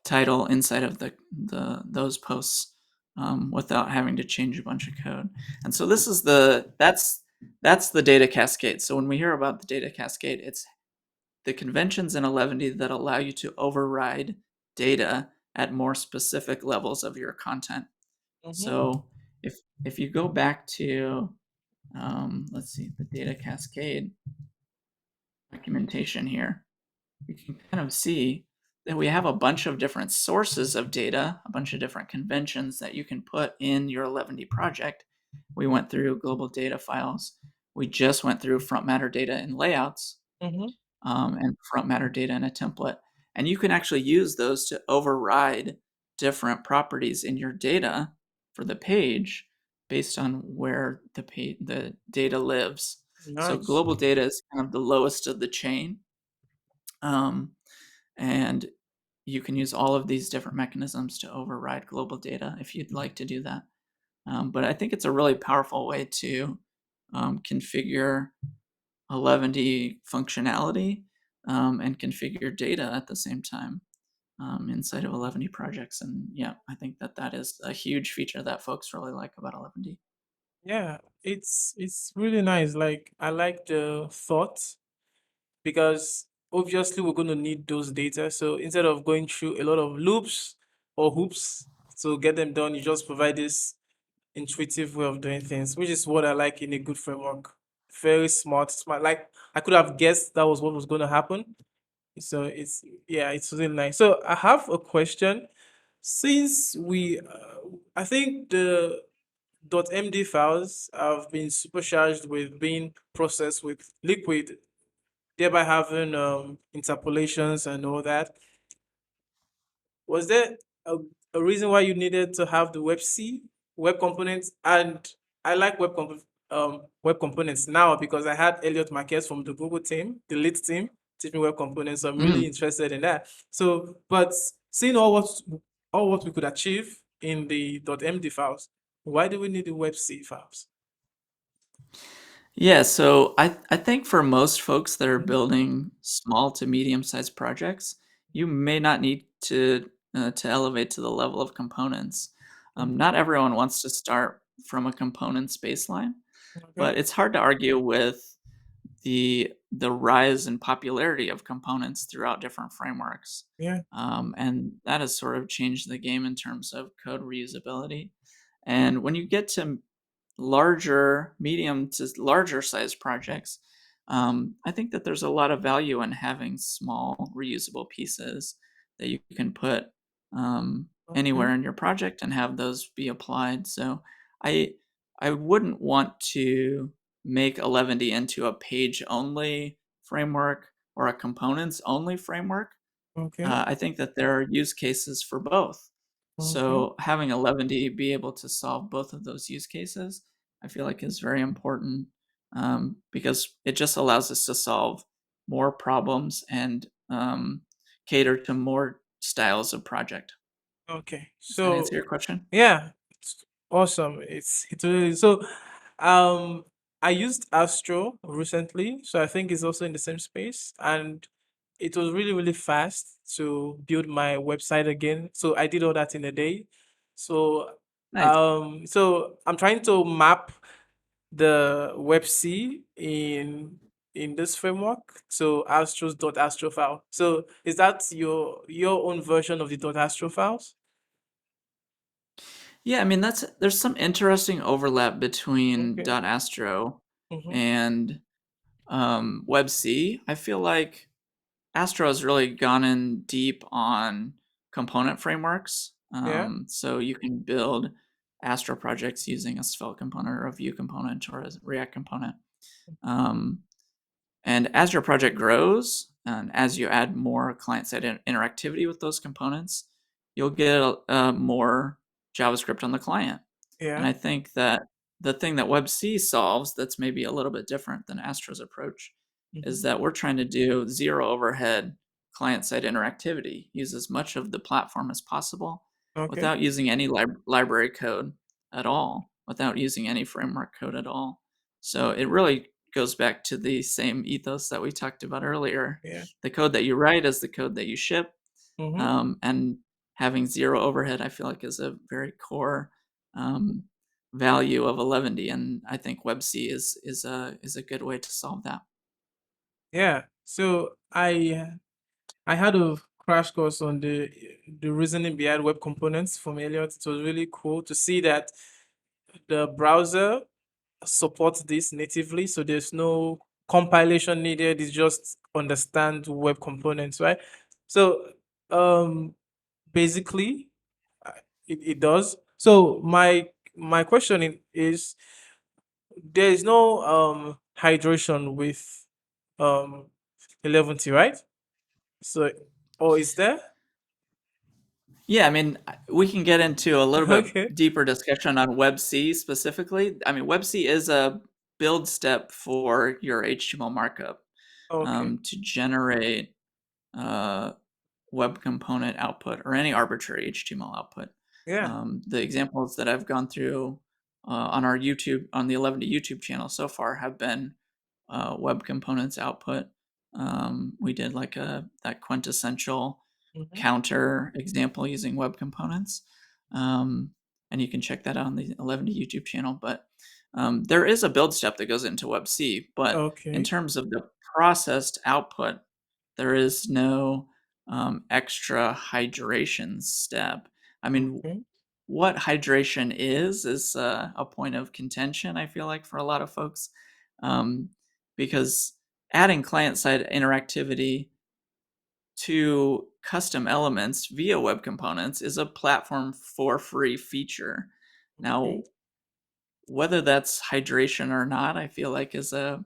title inside of the those posts without having to change a bunch of code. And so this is that's the data cascade. So when we hear about the data cascade, it's the conventions in Eleventy that allow you to override data at more specific levels of your content. Mm-hmm. So if you go back to let's see, the data cascade documentation here, you can kind of see that we have a bunch of different sources of data, a bunch of different conventions that you can put in your Eleventy project. We went through global data files. We just went through front matter data and layouts, Mm-hmm. and front matter data in a template. And you can actually use those to override different properties in your data for the page based on where the data lives. So Nice. global data is kind of the lowest of the chain. Um, and you can use all of these different mechanisms to override global data if you'd like to do that. But I think it's a really powerful way to configure Eleventy functionality and configure data at the same time inside of Eleventy projects. And yeah, I think that that is a huge feature that folks really like about Eleventy. Yeah. It's really nice. Like I like the thought because obviously we're going to need those data. So instead of going through a lot of loops or hoops to get them done, you just provide this intuitive way of doing things, which is what I like in a good framework. Very smart, smart. Like I could have guessed that was what was going to happen. So it's yeah, it's really nice. So I have a question. Since I think the .md files have been supercharged with being processed with Liquid, thereby having interpolations and all that. Was there a, a reason why you needed to have the WebC web components? And I like web components now because I had Elliot Marquez from the Google team, the lead team, teaching web components. So I'm really Mm. interested in that. So, but seeing all what we could achieve in the .md files, why do we need the WebC files? Yeah, so I think for most folks that are Mhm. building small to medium sized projects, you may not need to elevate to the level of components. Mhm. Not everyone wants to start from a components baseline, Okay. but it's hard to argue with the rise in popularity of components throughout different frameworks. Yeah. And that has sort of changed the game in terms of code reusability. And when you get to larger, medium to larger size projects, I think that there's a lot of value in having small reusable pieces that you can put Okay. anywhere in your project and have those be applied. So I I wouldn't want to make Eleventy into a page only framework or a components only framework. Okay. I think that there are use cases for both. Okay. So having Eleventy be able to solve both of those use cases, I feel like is very important because it just allows us to solve more problems and cater to more styles of project. Okay. Does that answer So your question? yeah, it's awesome. It's really so. Um, I used Astro recently, so I think it's also in the same space, and it was really really fast to build my website again. So I did all that in a day. So Nice. so I'm trying to map the WebC in this framework. So astros.astro file. So is that your own version of the .astro files? Yeah, I mean there's some interesting overlap between Okay. .astro Mm-hmm. and WebC. I feel like Astro has really gone in deep on component frameworks. Yeah. So you can build Astro projects using a Svelte component or a Vue component or a React component. Um, and as your project grows, and as you add more client-side interactivity with those components, you'll get more JavaScript on the client. And Yeah. I think that the thing that WebC solves that's maybe a little bit different than Astro's approach is Mm-hmm. that we're trying to do zero overhead client-side interactivity, use as much of the platform as possible Okay. without using any library code at all, without using any framework code at all. So it really goes back to the same ethos that we talked about earlier. Yeah. The code that you write is the code that you ship, Mm-hmm. and having zero overhead, I feel like, is a very core um, value of Eleventy, and I think WebC is a good way to solve that. Yeah. So I had a crash course on the reasoning behind web components from Elliot. It was really cool to see that the browser supports this natively, so there's no compilation needed. It's just understand web components, right? So um basically uh, it does. So my question is there is no hydration with um Eleventy, right? So or is there? Yeah, I mean, we can get into a little bit Okay. deeper discussion on WebC specifically. I mean, WebC is a build step for your HTML markup Okay. to generate uh, web component output or any arbitrary HTML output. Yeah. The examples that I've gone through on our YouTube, on the Eleventy YouTube channel so far have been web components output. We did like that quintessential Hmm. counter example using web components. Um, and you can check that out on the Eleventy YouTube channel. But there is a build step that goes into WebC, but in Okay. terms of the processed output, there is no extra hydration step. I mean, Okay. what hydration is a point of contention, I feel like, for a lot of folks, um, because adding client-side interactivity to custom elements via web components is a platform for free feature. Okay. Now, whether that's hydration or not, I feel like is a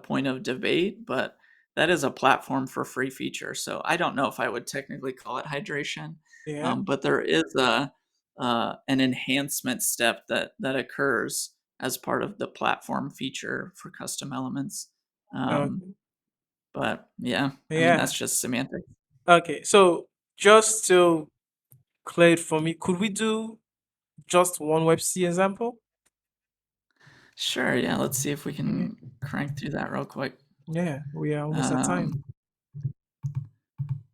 point of debate, but that is a platform for free feature. So I don't know if I would technically call it hydration, Yeah. but there is a an enhancement step that occurs as part of the platform feature for custom elements. Um, Okay. but yeah, I mean Yeah. that's just semantics. Okay. So just to clear it for me, could we do just one web C example? Sure, yeah. Let's see if we Okay. can crank through that real quick. Yeah, we are almost at time. Um,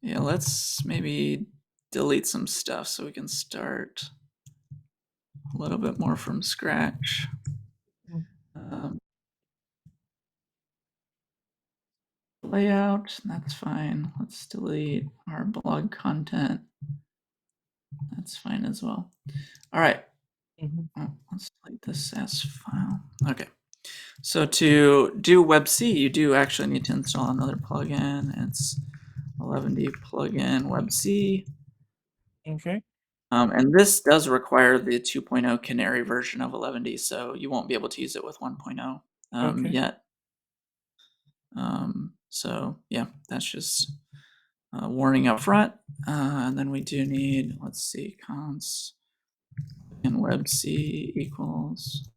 yeah, let's maybe delete some stuff so we can start a little bit more from scratch. Mm. Um, layout. That's fine. Let's delete our blog content. That's fine as well. All right. Mhm. Oh, let's delete this as file. Okay. So to do WebC, you do actually need to install another plugin. It's Eleventy plugin WebC. Okay. And this does require the 2.0 Canary version of Eleventy, so you won't be able to use it with 1.0 Okay. yet. So yeah, that's just warning up front. And then we do need, let's see, const and WebC equals,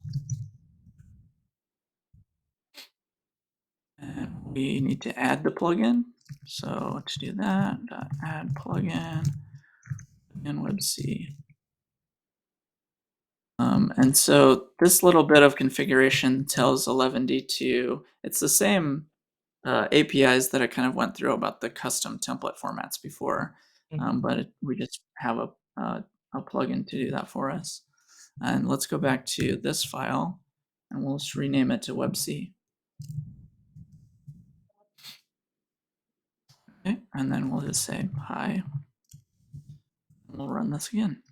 and we need to add the plugin. So to do that, add plugin and WebC. And so this little bit of configuration tells Eleventy to, it's the same APIs that I kind of went through about the custom template formats before, Mhm. but we just have a plugin to do that for us. And let's go back to this file, and we'll just rename it to WebC. Okay, and then we'll just say hi. We'll run this again.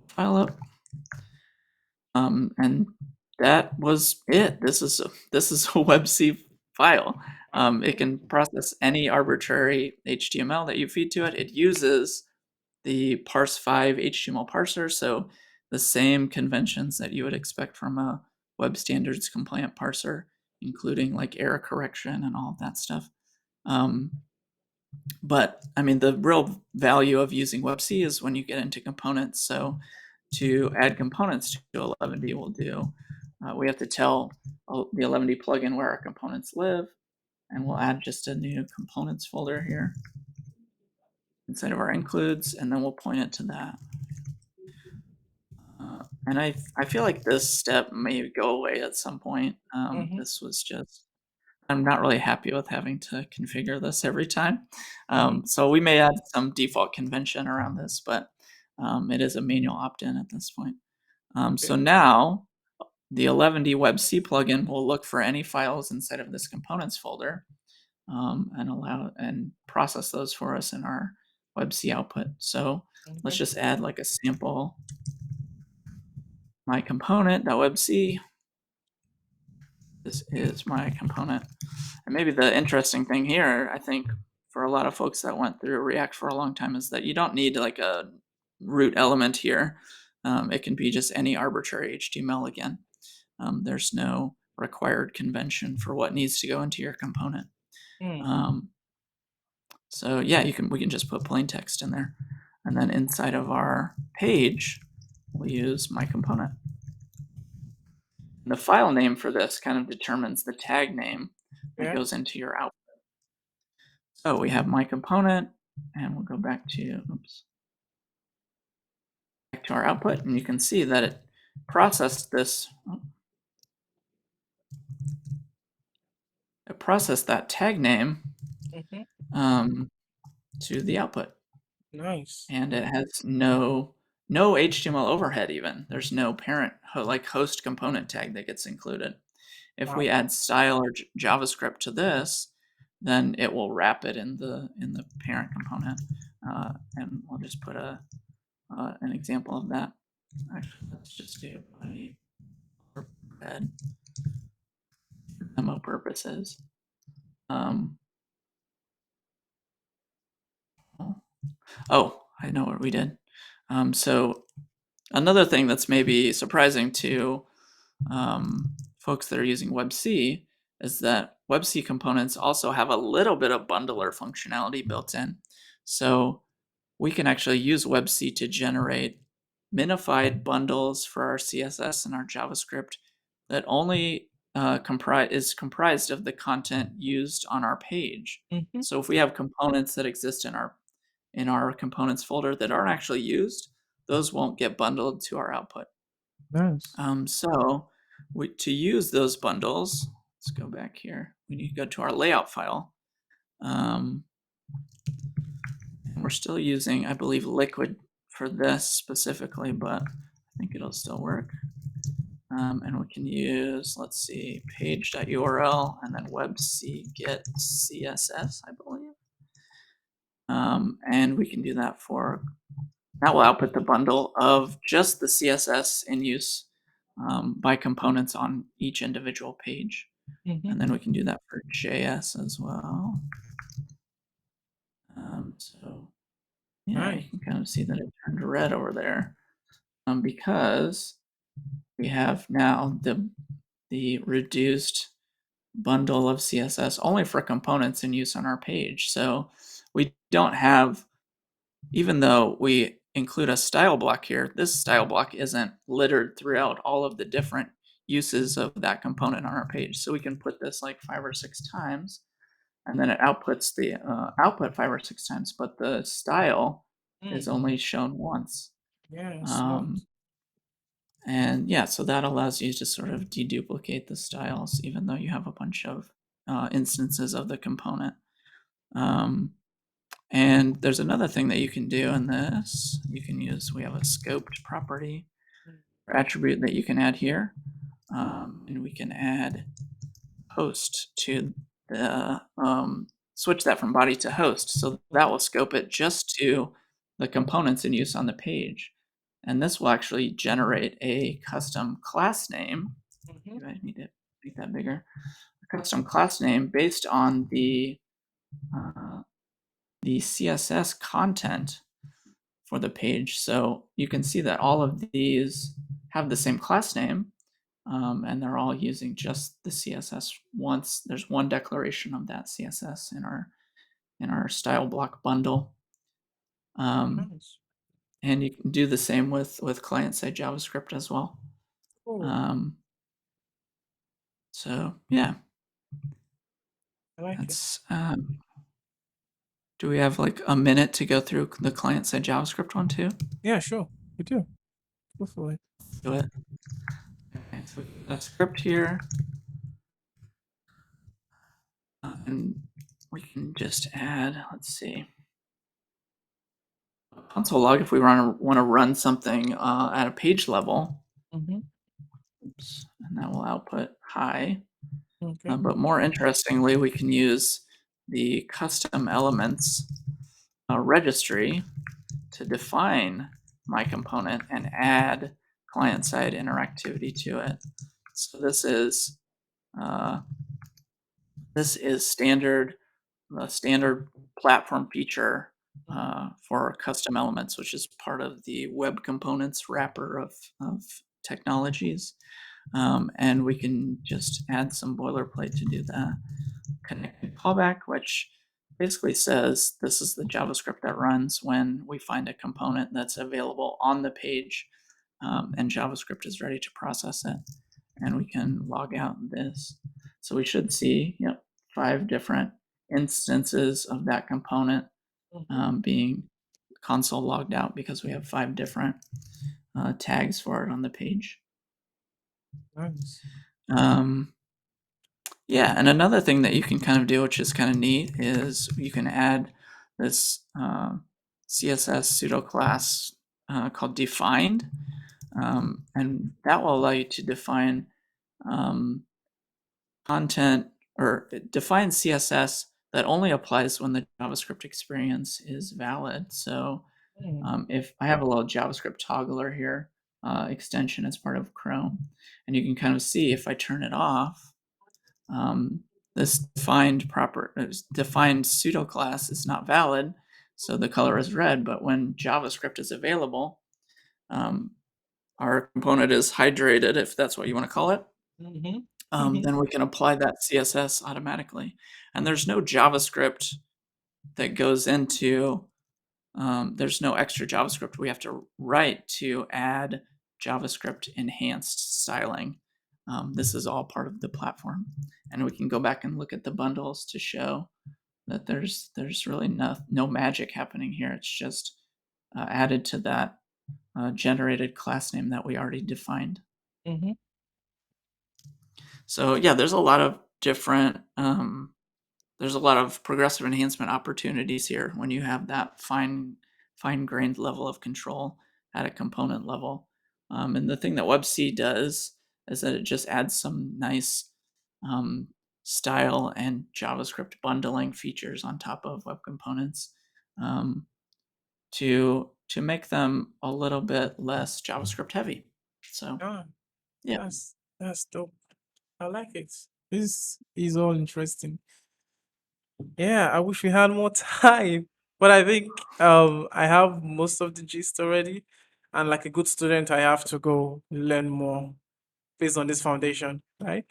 File up. And that was it. This is a WebC file. It can process any arbitrary HTML that you feed to it. It uses the parse5 HTML parser, so the same conventions that you would expect from a web standards compliant parser, including like error correction and all of that stuff. But I mean, the real value of using WebC is when you get into components. So to add components to Eleventy, we have to tell the Eleventy plugin where our components live, and we'll add just a new components folder here inside of our includes, and then we'll point it to that. And I feel like this step may go away at some point. Mhm. This was just, I'm not really happy with having to configure this every time. Mhm. So we may add some default convention around this, but it is a manual opt-in at this point. So Okay. now the Eleventy WebC plugin will look for any files inside of this components folder and allow and process those for us in our WebC output. So let's Okay. just add like a sample my component.webc. This is my component. And maybe the interesting thing here, I think, for a lot of folks that went through React for a long time is that you don't need like a root element here. It can be just any arbitrary HTML again. There's no required convention for what needs to go into your component. Mm. So yeah, we can just put plain text in there. And then inside of our page, we'll use my component. The file name for this kind of determines the tag name that Yeah. goes into your output. So we have my component, and we'll go back to, back to our output, and you can see that it processed this. It processed that tag name Mhm. um, to the output, Nice. and it has no HTML overhead. Even there's no parent like host component tag that gets included. If Wow. we add style or JavaScript to this, then it will wrap it in the parent component, and we'll just put an example of that. Actually, let's just do body red for demo purposes. Um, oh, I know what we did. So another thing that's maybe surprising to folks that are using WebC is that WebC components also have a little bit of bundler functionality built in. So we can actually use WebC to generate minified bundles for our CSS and our JavaScript that only is comprised of the content used on our page. Mhm. So if we have components that exist in our components folder that aren't actually used, those won't get bundled to our output. Nice. So to use those bundles, let's go back here. We need to go to our layout file. Um, and we're still using, I believe, Liquid for this specifically, but I think it'll still work. And we can use, let's see, page.url and then WebC get CSS, I believe. And we can do that that will output the bundle of just the CSS in use by components on each individual page. Mm-hmm. And then we can do that for JS as well. So yeah, you Nice. can kind of see that it turned red over there because we have now the reduced bundle of CSS only for components in use on our page. So we don't have, even though we include a style block here, this style block isn't littered throughout all of the different uses of that component on our page. So we can put this like 5 or 6 times, and then it outputs the output 5 or 6 times, but the style is Mm. only shown once. Yes, Um, nice. and yeah, so that allows you to sort of deduplicate the styles, even though you have a bunch of instances of the component. Um, and there's another thing that you can do in this. You can use, we have a scoped property or attribute that you can add here. And we can add host to the, switch that from body to host. So that will scope it just to the components in use on the page. And this will actually generate a custom class name. Mm-hmm. Do I need to make that bigger? A custom class name based on the CSS content for the page. So you can see that all of these have the same class name, and they're all using just the CSS once. There's one declaration of that CSS in our style block bundle. Um, Nice. and you can do the same with client-side JavaScript as well. Cool. Um, so yeah, I like it. that's. Do we have like a minute to go through the client-side JavaScript one too? Yeah, sure. We do. Go for it. Do it. Okay, so we got a script here, and we can just add. Let's see. Console log if we want to run something at a page level. Mm-hmm. Oops, and that will output hi. Okay. But more interestingly, we can use the custom elements registry to define my component and add client-side interactivity to it. So uh, this is standard, the standard platform feature for custom elements, which is part of the web components wrapper of technologies. And we can just add some boilerplate to do that. Connected callback, which basically says this is the JavaScript that runs when we find a component that's available on the page, and JavaScript is ready to process it. And we can log out this. So we should see, 5 different instances of that component Mm-hmm. being console logged out because we have 5 different tags for it on the page. Nice. Um, Yeah, and another thing that you can kind of do, which is kind of neat, is you can add this CSS pseudo class called defined, and that will allow you to define um, content or define CSS that only applies when the JavaScript experience is valid. So Mm. if I have a little JavaScript toggler here extension as part of Chrome, and you can kind of see if I turn it off, um, this defined pseudo class is not valid, so the color is red. But when JavaScript is available, um, our component is hydrated, if that's what you want to call it. Mm-hmm. Mm-hmm. Then we can apply that CSS automatically. And there's no JavaScript that goes into. There's no extra JavaScript we have to write to add JavaScript enhanced styling. This is all part of the platform, and we can go back and look at the bundles to show that there's really no magic happening here. It's just added to that generated class name that we already defined. Mm-hmm. So yeah, there's a lot of different there's a lot of progressive enhancement opportunities here when you have that fine-grained level of control at a component level. And the thing that WebC does is that it just adds some nice um, style and JavaScript bundling features on top of web components um, to make them a little bit less JavaScript heavy. So Ah, yeah. that's dope. I like it. This is all interesting. Yeah, I wish we had more time, but I think I have most of the gist already, and like a good student, I have to go learn more based on this foundation, right?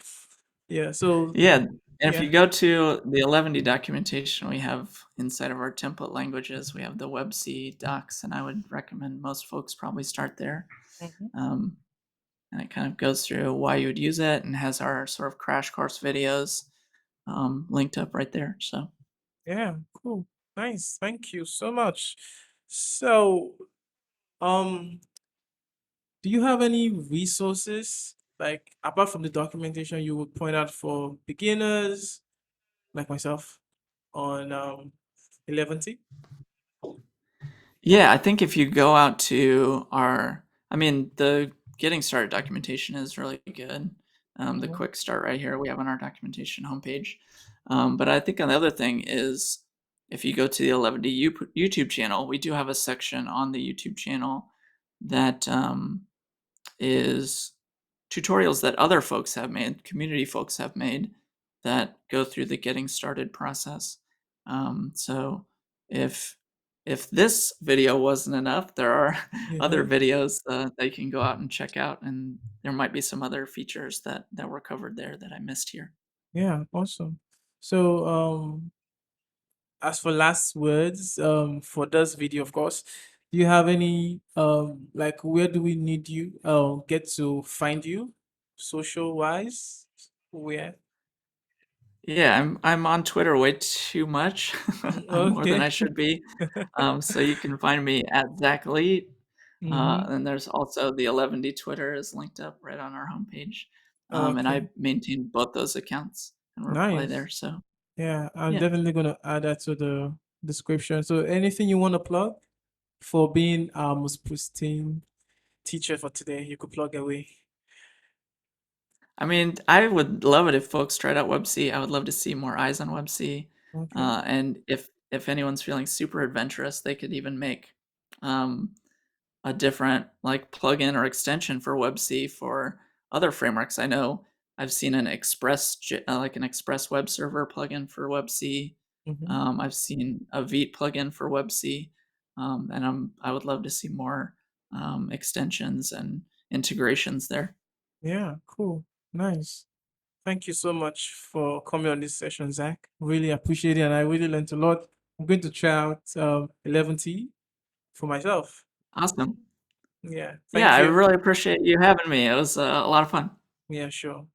Yeah. So Yeah, and if yeah. you go to the Eleventy documentation, we have inside of our template languages, we have the WebC docs, and I would recommend most folks probably start there. Mhm. Um, and it kind of goes through why you would use it and has our sort of crash course videos linked up right there. So Yeah, cool. Nice. Thank you so much. So, um, do you have any resources like apart from the documentation you would point out for beginners like myself on Eleventy? yeah, I think if you go out to our, I mean, the getting started documentation is really good. The Mhm. quick start right here we have on our documentation homepage. But I think another thing is if you go to the Eleventy YouTube channel, we do have a section on the YouTube channel that is tutorials that other folks have made, community folks have made that go through the getting started process. So if if this video wasn't enough, there are other Yeah. videos that you can go out and check out, and there might be some other features that were covered there that I missed here. Yeah, awesome. So, as for last words, for this video, of course, do you have any like where do we need you get to find you social wise? Where? Yeah, I'm on Twitter way too much, more than Okay. I should be. So you can find me at Zach Lee. Mm-hmm. And there's also the Eleventy Twitter is linked up right on our homepage. And Okay. I maintain both those accounts and reply Nice. there. So Yeah, I'm yeah. definitely gonna add that to the description. So anything you want to plug for being our most pristine teacher for today, you could plug away. I mean, I would love it if folks tried out WebC. I would love to see more eyes on WebC. Okay. And if anyone's feeling super adventurous, they could even make um, a different like plugin or extension for WebC for other frameworks. I know I've seen an like an Express web server plugin for WebC. Mm-hmm. I've seen a Vite plugin for WebC, and I would love to see more extensions and integrations there. Yeah, cool. Nice. Thank you so much for coming on this session, Zach. Really appreciate it, and I really learned a lot. I'm going to try out 11T for myself. Awesome. Yeah, Yeah, thank I you. really appreciate you having me. It was a lot of fun. Yeah, sure.